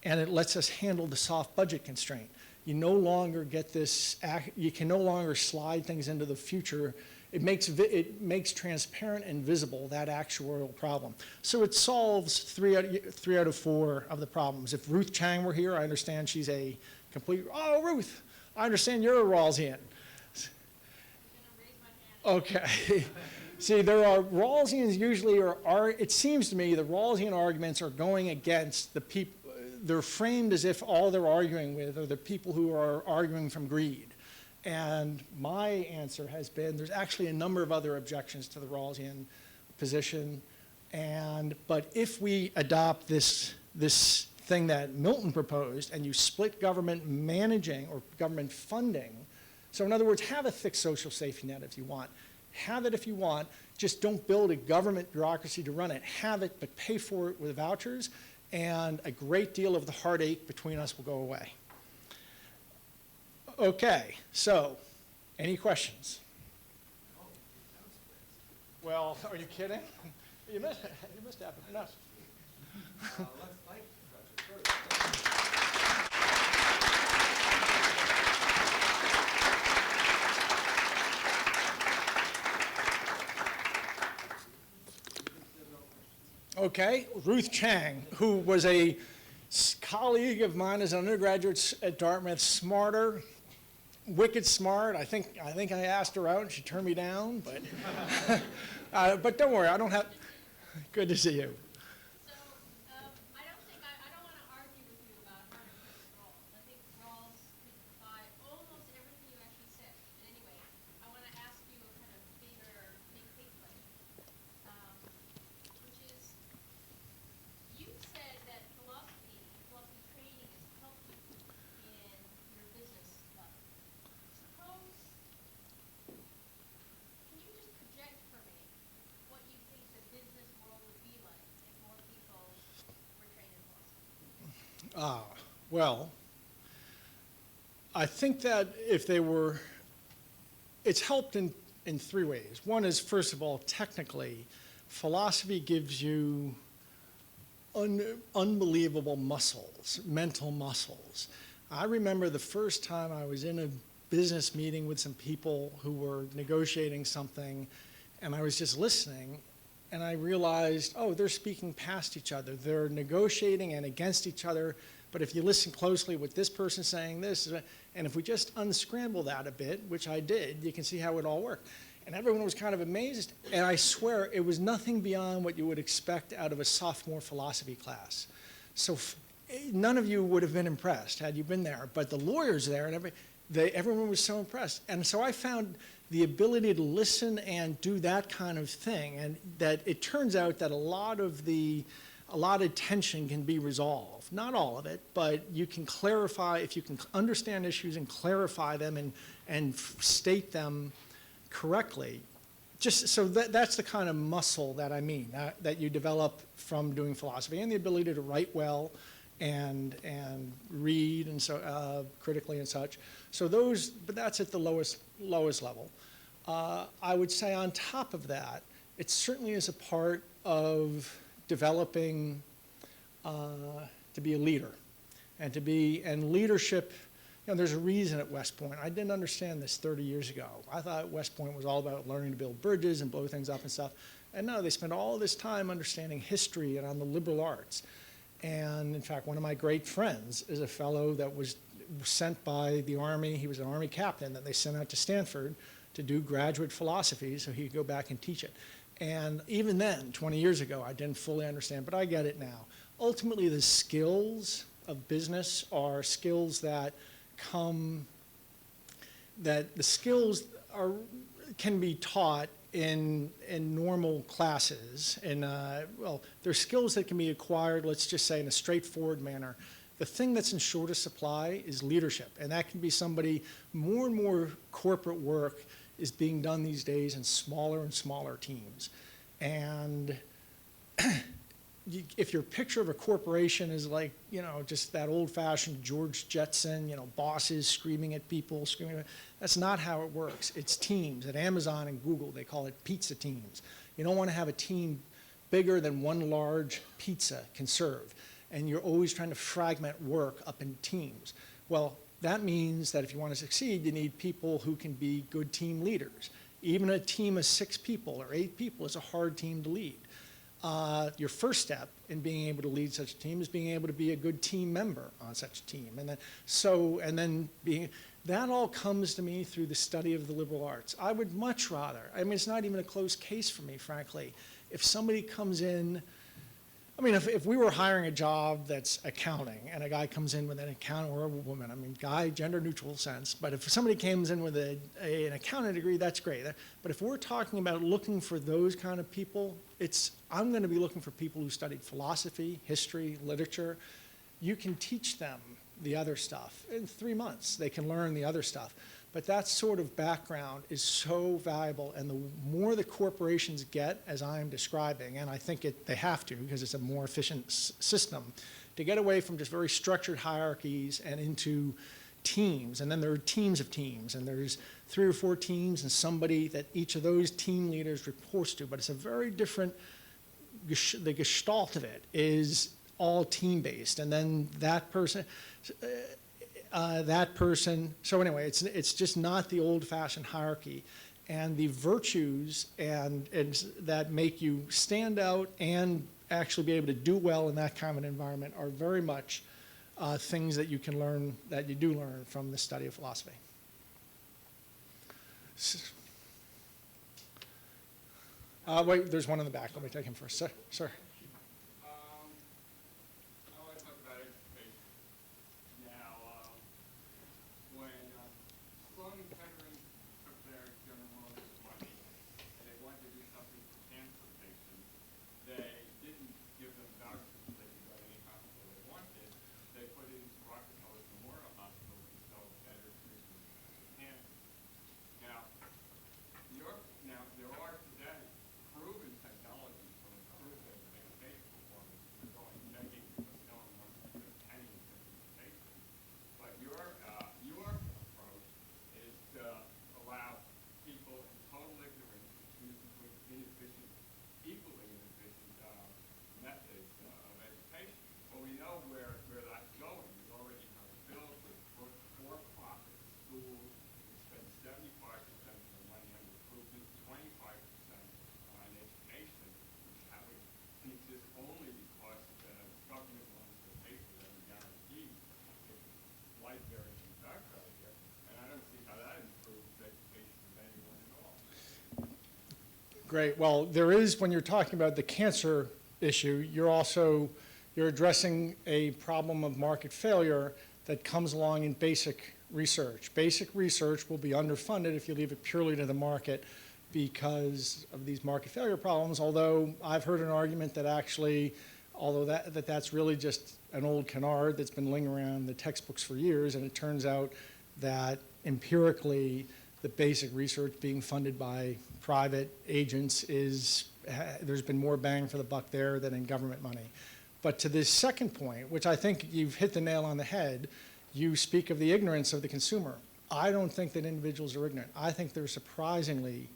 and it lets us handle the soft budget constraint. You no longer get this, you can no longer slide things into the future. It makes transparent and visible that actuarial problem. So it solves three out of 4 of the problems. If Ruth Chang were here, I understand she's a complete, oh, Ruth, I understand you're a Rawlsian. Okay. See, there are Rawlsians usually it seems to me the Rawlsian arguments are going against the people. They're framed as if all they're arguing with are the people who are arguing from greed. And my answer has been there's actually a number of other objections to the Rawlsian position. But if we adopt this thing that Milton proposed and you split government managing or government funding, so in other words, have a thick social safety net if you want. Have it if you want, just don't build a government bureaucracy to run it. Have it, but pay for it with vouchers, and a great deal of the heartache between us will go away. Okay, so any questions? Well, are you kidding? You missed half of it. No. Let's thank Patrick first. Okay, Ruth Chang, who was a colleague of mine as an undergraduate at Dartmouth, smarter, wicked smart. I think I asked her out and she turned me down, but don't worry, I don't have. Good to see you. So, I don't want to argue with you about how to use Rawls. I think Rawls could defy almost everything you actually said. But anyway, I want to ask you a kind of bigger, big question, which is, you said that philosophy training has helped you in your business life. Suppose, can you just project for me what you think the business world would be like if more people were trained in philosophy? Well, I think that if they were, it's helped in three ways. One is, first of all, technically, philosophy gives you unbelievable muscles, mental muscles. I remember the first time I was in a business meeting with some people who were negotiating something, and I was just listening, and I realized, oh, they're speaking past each other. They're negotiating and against each other, but if you listen closely with this person saying this, and if we just unscramble that a bit, which I did, you can see how it all worked. And everyone was kind of amazed, and I swear it was nothing beyond what you would expect out of a sophomore philosophy class. So none of you would have been impressed had you been there, but the lawyers there, and everyone was so impressed. And so I found the ability to listen and do that kind of thing, and that it turns out that a lot of tension can be resolved. Not all of it, but you can clarify, if you can understand issues and clarify them and state them correctly. Just so that's the kind of muscle that I mean, that you develop from doing philosophy, and the ability to write well and read and so critically and such. So those, but that's at the lowest level. I would say on top of that, it certainly is a part of developing to be a leader, and leadership. You know, there's a reason at West Point. I didn't understand this 30 years ago. I thought West Point was all about learning to build bridges and blow things up and stuff. And no, they spend all this time understanding history and on the liberal arts. And in fact, one of my great friends is a fellow that was sent by the Army. He was an Army captain that they sent out to Stanford to do graduate philosophy so he could go back and teach it. And even then, 20 years ago, I didn't fully understand, but I get it now. Ultimately, the skills of business are skills that can be taught in normal classes. Well, there's skills that can be acquired, let's just say, in a straightforward manner. The thing that's in shortest supply is leadership, and that can be somebody. More and more corporate work is being done these days in smaller and smaller teams. And if your picture of a corporation is like, you know, just that old-fashioned George Jetson, you know, bosses screaming at people, that's not how it works. It's teams. At Amazon and Google, they call it pizza teams. You don't want to have a team bigger than one large pizza can serve. And you're always trying to fragment work up in teams. Well, that means that if you want to succeed, you need people who can be good team leaders. Even a team of 6 people or 8 people is a hard team to lead. Your first step in being able to lead such a team is being able to be a good team member on such a team. That all comes to me through the study of the liberal arts. I would much rather, I mean, it's not even a close case for me, frankly, if somebody comes in. I mean, if we were hiring a job that's accounting, and a guy comes in with an accounting, or a woman, I mean, guy, gender neutral sense, but if somebody comes in with an accounting degree, that's great. But if we're talking about looking for those kind of people, I'm going to be looking for people who studied philosophy, history, literature. You can teach them the other stuff. In 3 months, they can learn the other stuff. But that sort of background is so valuable, and the more the corporations get, as I'm describing, and I think they have to because it's a more efficient system, to get away from just very structured hierarchies and into teams, and then there are teams of teams, and there's 3 or 4 teams and somebody that each of those team leaders reports to, but it's a very different, the gestalt of it is all team-based, and then that person, so anyway, it's just not the old-fashioned hierarchy. And the virtues and that make you stand out and actually be able to do well in that kind of an environment are very much things that you can learn, that you do learn from the study of philosophy. Wait, there's one in the back. Let me take him first. Sir. I want to talk about education. Now, when Sloan and Kettering took their General Motors money and they wanted to do something for cancer patients, they didn't give them vouchers so they could go to any hospital they wanted. They put it into Rockefeller Memorial Hospital to sell better treatment for cancer. Now, there are today proven technologies to improve education performance. We're going begging because no one wants to put a penny into implementation. But your approach is to allow people in total ignorance to choose between equally inefficient methods of education. Well, we know where that's going. We already have filled with for-profit schools. We spend 75% of the money on recruitment, 25% on education, which exists only because the government wants to pay for them guaranteed. Like there is in fact out here, and I don't see how that improves education of anyone at all. Great. Well, there is, when you're talking about the cancer issue, you're addressing a problem of market failure that comes along in basic research. Basic research will be underfunded if you leave it purely to the market because of these market failure problems, although I've heard an argument that actually, although that's really just an old canard that's been lingering around the textbooks for years, and it turns out that empirically the basic research being funded by private agents there's been more bang for the buck there than in government money. But to this second point, which I think you've hit the nail on the head, you speak of the ignorance of the consumer. I don't think that individuals are ignorant. I think they're surprisingly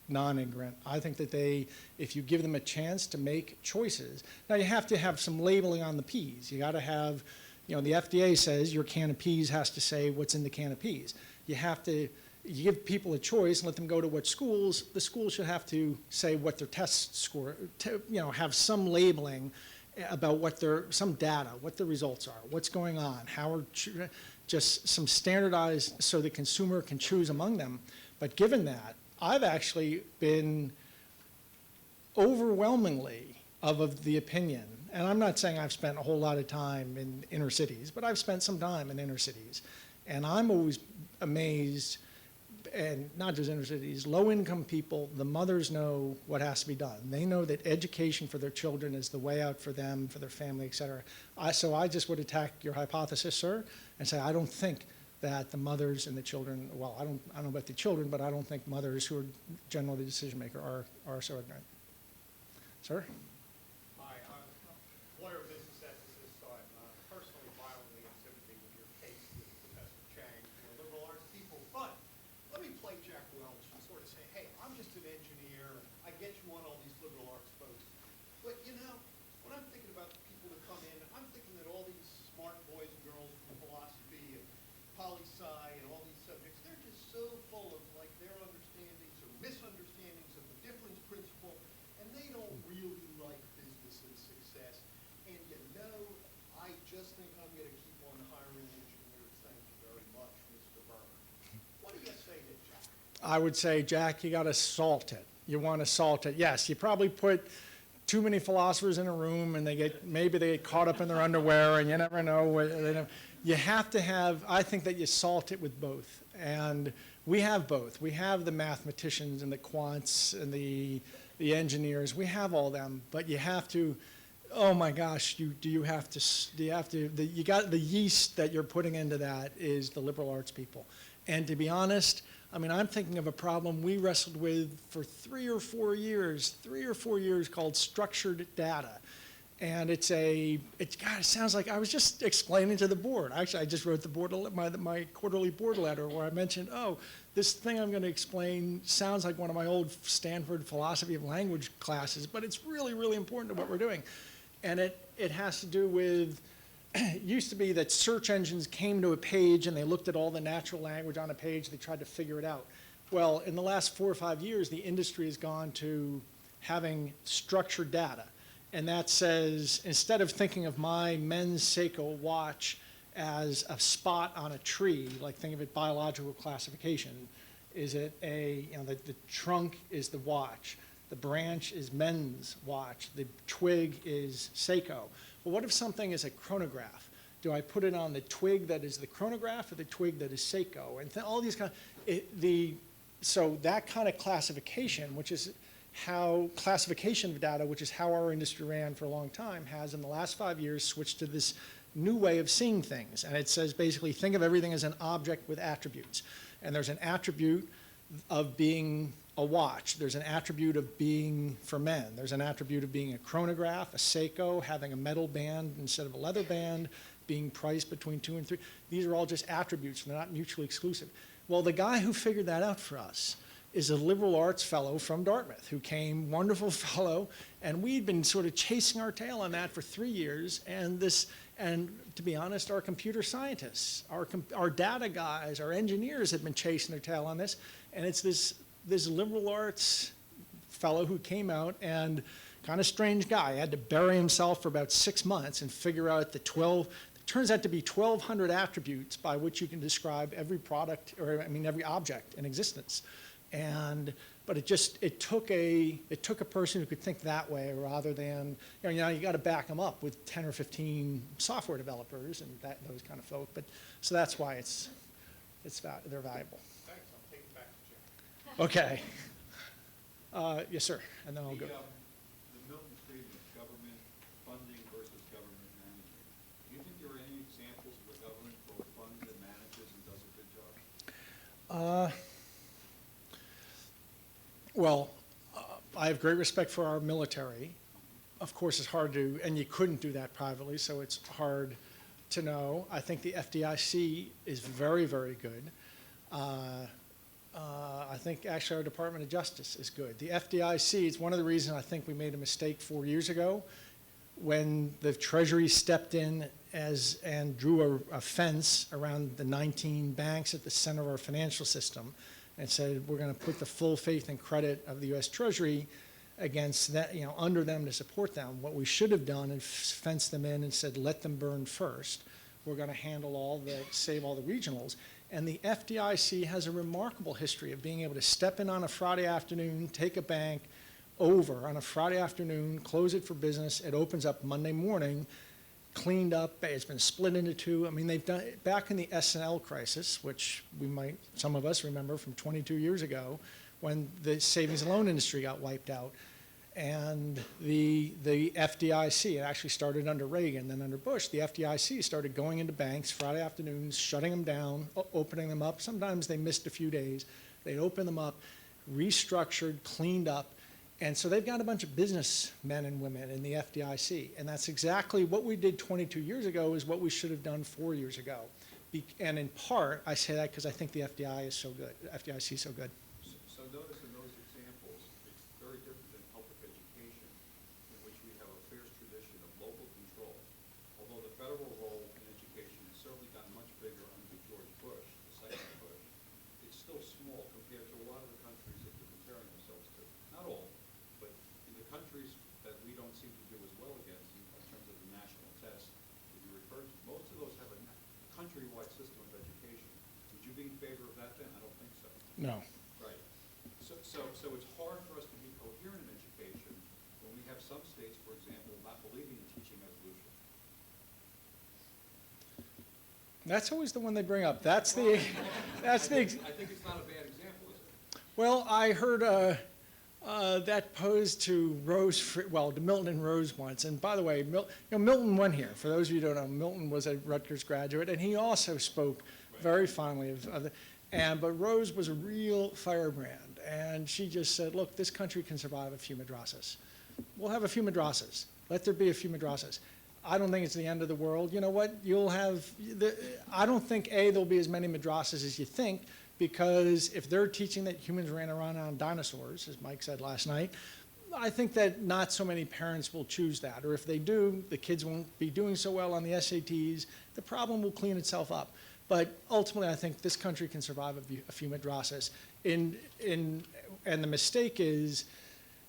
non-ignorant. I think that if you give them a chance to make choices, now you have to have some labeling on the peas. You got to have, the FDA says your can of peas has to say what's in the can of peas. You give people a choice and let them go to which schools. The schools should have to say what their test score, have some labeling about some data, what the results are, what's going on, just some standardized so the consumer can choose among them. But given that, I've actually been overwhelmingly of the opinion, and I'm not saying I've spent a whole lot of time in inner cities, but I've spent some time in inner cities. And I'm always amazed, and not just inner cities, low-income people, the mothers know what has to be done. They know that education for their children is the way out for them, for their family, et cetera. So I just would attack your hypothesis, sir, and say I don't think that the mothers and the children, well, I don't know about the children, but I don't think mothers who are generally the decision maker are so ignorant. Sir? Hi, I'm a lawyer of business ethicist, so I'm personally violently in sympathy with your case with Professor Chang and the liberal arts people. But let me play Jack Welch and sort of say, hey, I'm just an engineer. I get you want all these liberal arts folks. But, when I'm thinking about the people that come in, I'm thinking that all these smart boys and girls from philosophy and poli-sci and all these subjects, they're just so full of their understandings or misunderstandings of the difference principle, and they don't really like business and success. And I just think I'm going to keep on hiring engineers. Thank you very much, Mr. Byrne. What do you say to Jack? I would say, Jack, you got to salt it. You want to salt it. Yes, you probably put too many philosophers in a room, and maybe they get caught up in their underwear, and you never know. You have to have, I think that you salt it with both. And we have both. We have the mathematicians and the quants and the engineers. We have all them, but you have to, oh my gosh, you got the yeast that you're putting into that is the liberal arts people. And to be honest, I'm thinking of a problem we wrestled with for 3 or 4 years called structured data. And God, it sounds like I was just explaining to the board. Actually, I just wrote the board my quarterly board letter where I mentioned, oh, this thing I'm going to explain sounds like one of my old Stanford philosophy of language classes, but it's really, really important to what we're doing. And it has to do with, it used to be that search engines came to a page and they looked at all the natural language on a page, they tried to figure it out. Well, in the last 4 or 5 years, the industry has gone to having structured data. And that says, instead of thinking of my men's Seiko watch as a spot on a tree, like think of it biological classification, is it the trunk is the watch, the branch is men's watch, the twig is Seiko. Well, what if something is a chronograph? Do I put it on the twig that is the chronograph or the twig that is Seiko? And all these kind of, so that kind of classification, which is how classification of data, which is how our industry ran for a long time, has in the last 5 years switched to this new way of seeing things. And it says basically think of everything as an object with attributes. And there's an attribute of being a watch. There's an attribute of being for men. There's an attribute of being a chronograph, a Seiko, having a metal band instead of a leather band, being priced between 2 and 3. These are all just attributes. They're not mutually exclusive. Well, the guy who figured that out for us is a liberal arts fellow from Dartmouth who came, wonderful fellow, and we'd been sort of chasing our tail on that for 3 years, and to be honest, our computer scientists, our data guys, our engineers had been chasing their tail on this, and it's this liberal arts fellow who came out and kind of strange guy, had to bury himself for about 6 months and figure out the 12, it turns out to be 1,200 attributes by which you can describe every product, or every object in existence. But it took a person who could think that way rather than, you got to back them up with 10 or 15 software developers and those kind of folk. But so that's why they're valuable. Thanks, I'll take it back to Jim. Okay. Yes, sir. And then I'll go. The Milton Friedman, government funding versus government management. Do you think there are any examples where government both funds and manages and does a good job? Well, I have great respect for our military. Of course, it's hard to, and you couldn't do that privately, so it's hard to know. I think the FDIC is very, very good. I think actually our Department of Justice is good. The FDIC is one of the reasons I think we made a mistake 4 years ago when the Treasury stepped in and drew a fence around the 19 banks at the center of our financial system and said, we're going to put the full faith and credit of the U.S. Treasury against that, under them to support them. What we should have done is fenced them in and said, let them burn first. We're going to handle save all the regionals. And the FDIC has a remarkable history of being able to step in on a Friday afternoon, take a bank over on a Friday afternoon, close it for business. It opens up Monday morning, cleaned up. It's been split into two. They've done it back in the S&L crisis, which some of us remember from 22 years ago, when the savings and loan industry got wiped out. And the FDIC, it actually started under Reagan, then under Bush, the FDIC started going into banks Friday afternoons, shutting them down, opening them up. Sometimes they missed a few days. They'd open them up, restructured, cleaned up. And so they've got a bunch of businessmen and women in the FDIC. And that's exactly what we did 22 years ago is what we should have done 4 years ago. And in part, I say that because I think the FDIC is so good. So notice in those examples, it's very different than public education, in which we have a fierce tradition of local control. Although the federal role in education has certainly gotten much bigger under George Bush, the second Bush, it's still small compared to a lot of the countries that we're comparing ourselves to. Not all, but in the countries that we don't seem to do as well against in terms of the national test that you referred to, most of those have a countrywide system of education. Would you be in favor of that then? I don't think so. No. Right. So it's hard for us to be coherent in education when we have some states, for example, not believing in teaching evolution. That's always the one they bring up. I think it's not a bad example, is it? Well, I heard that posed to to Milton and Rose once. And by the way, Milton went here. For those of you who don't know, Milton was a Rutgers graduate, and he also spoke very fondly of it. But Rose was a real firebrand, and she just said, look, this country can survive a few madrasas. We'll have a few madrasas. Let there be a few madrasas. I don't think it's the end of the world. You know what? You'll have, I don't think, there'll be as many madrasas as you think, because if they're teaching that humans ran around on dinosaurs, as Mike said last night, I think that not so many parents will choose that. Or if they do, the kids won't be doing so well on the SATs. The problem will clean itself up. But ultimately, I think this country can survive a few madrasas. And the mistake is,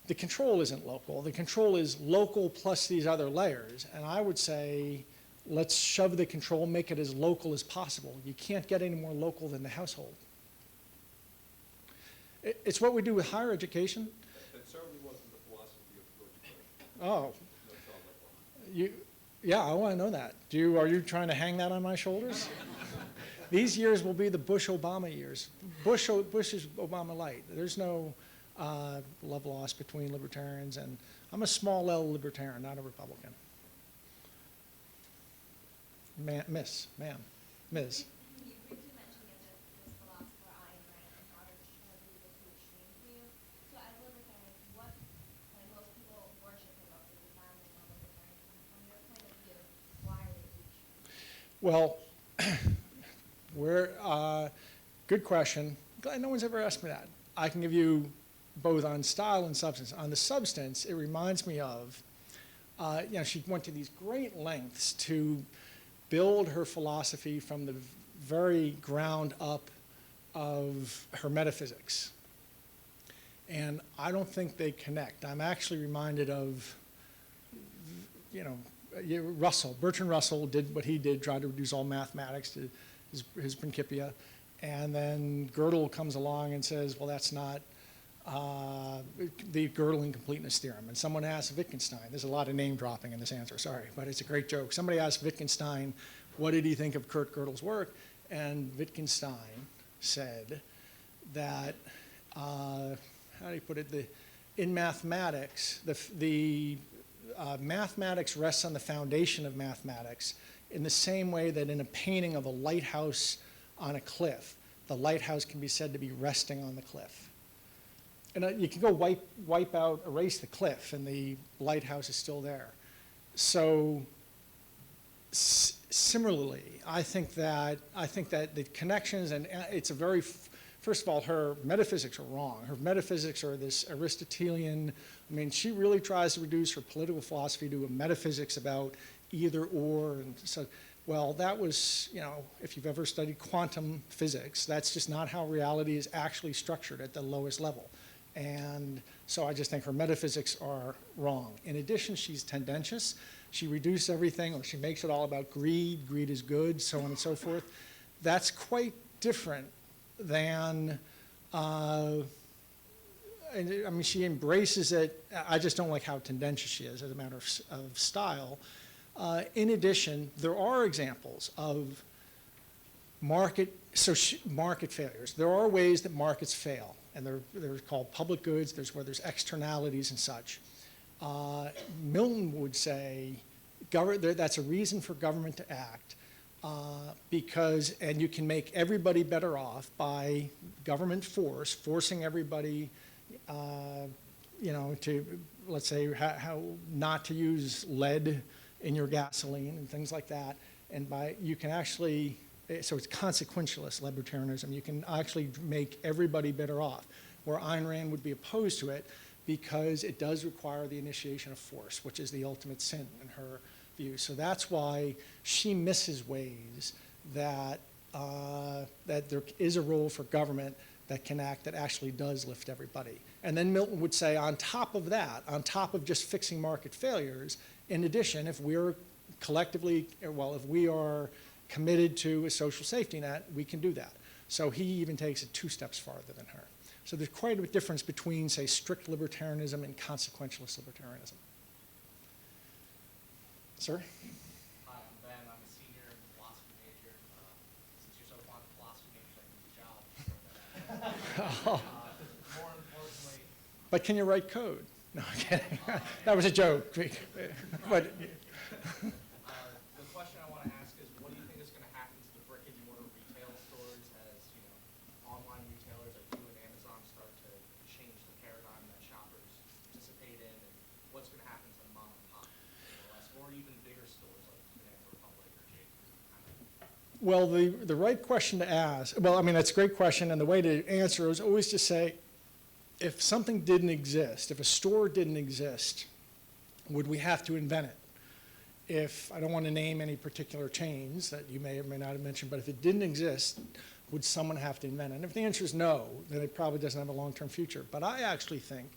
the control isn't local. The control is local plus these other layers. And I would say, let's shove the control, make it as local as possible. You can't get any more local than the household. It's what we do with higher education. That certainly wasn't the philosophy of George Bush. Oh, That's all yeah, I want to know that. Are you trying to hang that on my shoulders? These years will be the Bush-Obama years. Bush is Obama light. There's no love lost between libertarians, and I'm a small L libertarian, not a Republican. Ma'am. You briefly mentioned this philosopher Ayn Rand and how it's a little bit too extreme for you. So I was wondering what most people worship about the defilement of libertarianism. From your point of view, why are they too extreme? Well, good question. Glad no one's ever asked me that. I can give you both on style and substance. On the substance, it reminds me of, she went to these great lengths to build her philosophy from the very ground up of her metaphysics. And I don't think they connect. I'm actually reminded of, Bertrand Russell did what he did, tried to reduce all mathematics to his Principia. And then Gödel comes along and says, well, that's not the Gödel incompleteness theorem. And someone asked Wittgenstein, there's a lot of name dropping in this answer, sorry, but it's a great joke. Somebody asked Wittgenstein, what did he think of Kurt Gödel's work? And Wittgenstein said that, how do you put it, in mathematics, mathematics rests on the foundation of mathematics in the same way that in a painting of a lighthouse on a cliff, the lighthouse can be said to be resting on the cliff. And you can go erase the cliff, and the lighthouse is still there. So similarly, I think that the connections, and it's a very, first of all, her metaphysics are wrong. Her metaphysics are this Aristotelian, she really tries to reduce her political philosophy to a metaphysics about either or, and so, well, that was, if you've ever studied quantum physics, that's just not how reality is actually structured at the lowest level. And so I just think her metaphysics are wrong. In addition, she's tendentious. She reduces everything, or she makes it all about greed. Greed is good, so on and so forth. That's quite different than, she embraces it. I just don't like how tendentious she is as a matter of style. In addition, there are examples of market failures. There are ways that markets fail, and they're called public goods. There's where there's externalities and such. Milton would say that's a reason for government to act, and you can make everybody better off by government forcing everybody, to, let's say, how not to use lead in your gasoline and things like that. And you can actually, so it's consequentialist libertarianism. You can actually make everybody better off, where Ayn Rand would be opposed to it because it does require the initiation of force, which is the ultimate sin in her view. So that's why she misses ways that there is a role for government that can act, that actually does lift everybody. And then Milton would say, on top of that, on top of just fixing market failures, in addition, if we're collectively, if we are committed to a social safety net, we can do that. So he even takes it 2 steps farther than her. So there's quite a difference between, say, strict libertarianism and consequentialist libertarianism. Sir? Hi, I'm Ben. I'm a senior philosophy major. Since you're so fond of philosophy majors, I need a job. More importantly, But can you write code? No, I'm kidding. That was a joke. But, the question I want to ask is, what do you think is going to happen to the brick and mortar retail stores as online retailers like you and Amazon start to change the paradigm that shoppers participate in, and what's going to happen to the mom and pop? Well, the right question to ask, well, I mean, that's a great question, and the way to answer is always to say, if something didn't exist, if a store didn't exist, would we have to invent it? If, I don't want to name any particular chains that you may or may not have mentioned, but if it didn't exist, would someone have to invent it? And if the answer is no, then it probably doesn't have a long-term future. But I actually think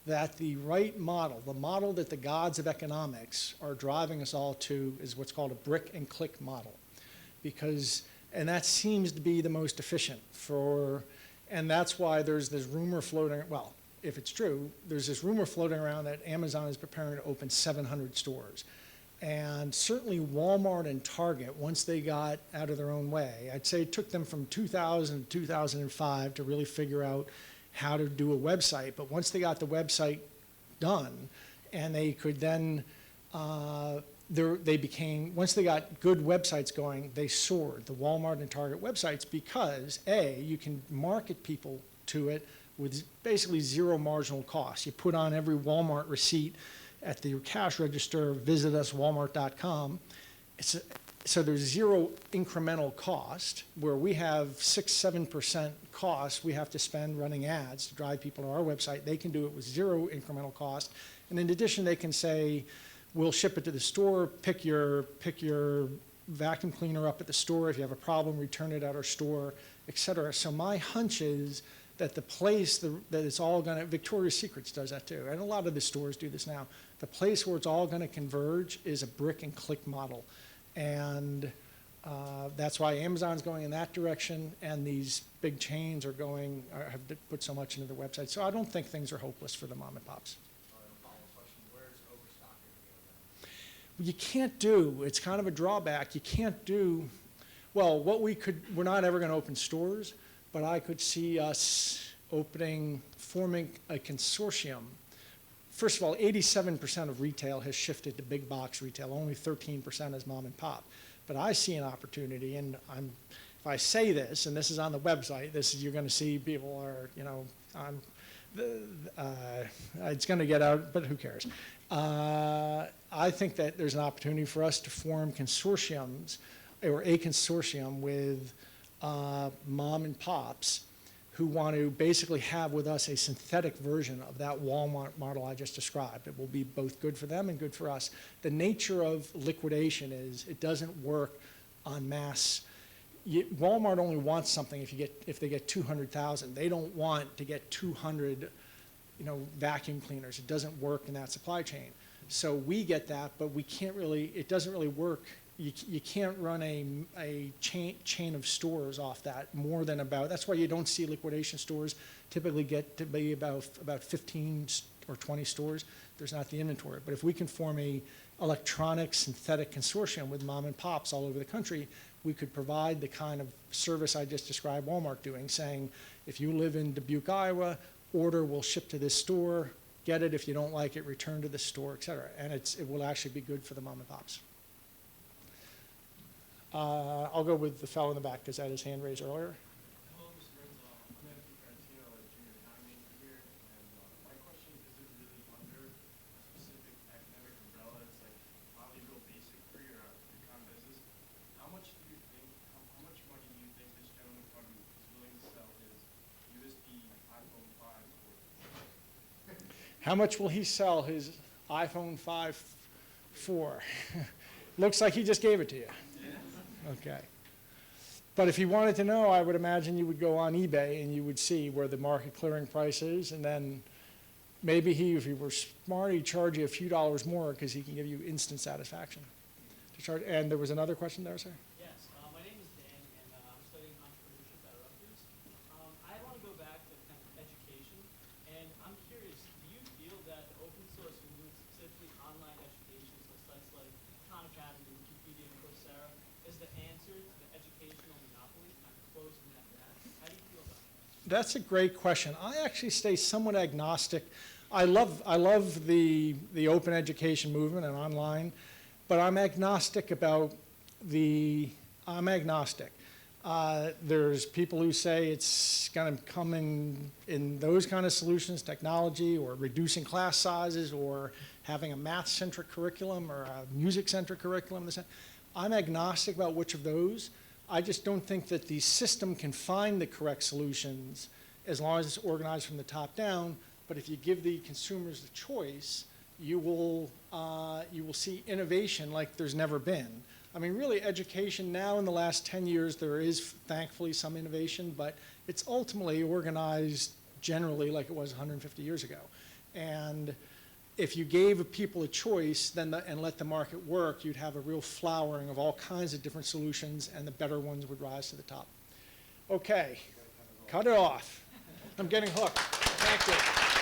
that the right model, the model that the gods of economics are driving us all to, is what's called a brick and click model. And that seems to be the most efficient and that's why there's this rumor floating, well, if it's true, there's this rumor floating around that Amazon is preparing to open 700 stores. And certainly Walmart and Target, once they got out of their own way, I'd say it took them from 2000 to 2005 to really figure out how to do a website. But once they got the website done, and they could then, once they got good websites going, they soared, the Walmart and Target websites, because A, you can market people to it with basically zero marginal cost. You put on every Walmart receipt at the cash register, visit us, walmart.com. So there's zero incremental cost, where we have 6-7% cost we have to spend running ads to drive people to our website. They can do it with zero incremental cost. And in addition, they can say, we'll ship it to the store, pick your vacuum cleaner up at the store. If you have a problem, return it at our store, et cetera. So my hunch is that the place that it's all going to, Victoria's Secrets does that too, and a lot of the stores do this now. The place where it's all going to converge is a brick and click model. And that's why Amazon's going in that direction, and these big chains have put so much into their website. So I don't think things are hopeless for the mom and pops. Follow-up question, where's Overstock going to be on that? You can't do, it's kind of a drawback, you can't do, well, we're not ever going to open stores, but I could see us forming a consortium. First of all, 87% of retail has shifted to big box retail, only 13% is mom and pop. But I see an opportunity, and if I say this, and this is on the website, you're going to see people are, it's going to get out, but who cares? I think that there's an opportunity for us to form consortiums, or a consortium with mom and pops who want to basically have with us a synthetic version of that Walmart model I just described. It will be both good for them and good for us. The nature of liquidation is it doesn't work en masse. Walmart only wants something if they get 200,000. They don't want to get 200 vacuum cleaners. It doesn't work in that supply chain. So we get that, but we can't really, it doesn't really work. You can't run a chain of stores off that more than that's why you don't see liquidation stores typically get to be about 15 or 20 stores. There's not the inventory. But if we can form a electronic synthetic consortium with mom and pops all over the country, we could provide the kind of service I just described Walmart doing, saying, if you live in Dubuque, Iowa, order will ship to this store, get it. If you don't like it, return to the store, et cetera. And it will actually be good for the mom and pops. I'll go with the fellow in the back because I had his hand raised earlier. Hello, Mr. Renzo. I'm Anthony Tarantino, a junior economy major here, and my question is it really under a specific academic umbrella? It's like probably real basic for your econ business. How much do you think, how much money do you think this gentleman from is willing to sell his USB iPhone 5 for? How much will he sell his iPhone 5 for? Looks like he just gave it to you. Okay. But if you wanted to know, I would imagine you would go on eBay and you would see where the market clearing price is, and then maybe if he were smart, he'd charge you a few dollars more because he can give you instant satisfaction. And there was another question there, sir? Yes, my name is Dan, and I'm studying entrepreneurship at Rutgers. I want to go back to kind of education, and I'm curious, do you feel that the open source movement, specifically online education, so sites like Khan Academy, Wikipedia, and Coursera, is the answer to the educational monopoly? I'm closing that gap. How do you feel about that? That's a great question. I actually stay somewhat agnostic. I love the open education movement and online, but I'm agnostic about I'm agnostic. There's people who say it's going to come in those kind of solutions, technology, or reducing class sizes, or having a math-centric curriculum or a music-centric curriculum. I'm agnostic about which of those. I just don't think that the system can find the correct solutions as long as it's organized from the top down. But if you give the consumers the choice, you will see innovation like there's never been. I mean, really, education now in the last 10 years, there is thankfully some innovation, but it's ultimately organized generally like it was 150 years ago. And if you gave people a choice and let the market work, you'd have a real flowering of all kinds of different solutions, and the better ones would rise to the top. Okay, cut it off. I'm getting hooked. Thank you.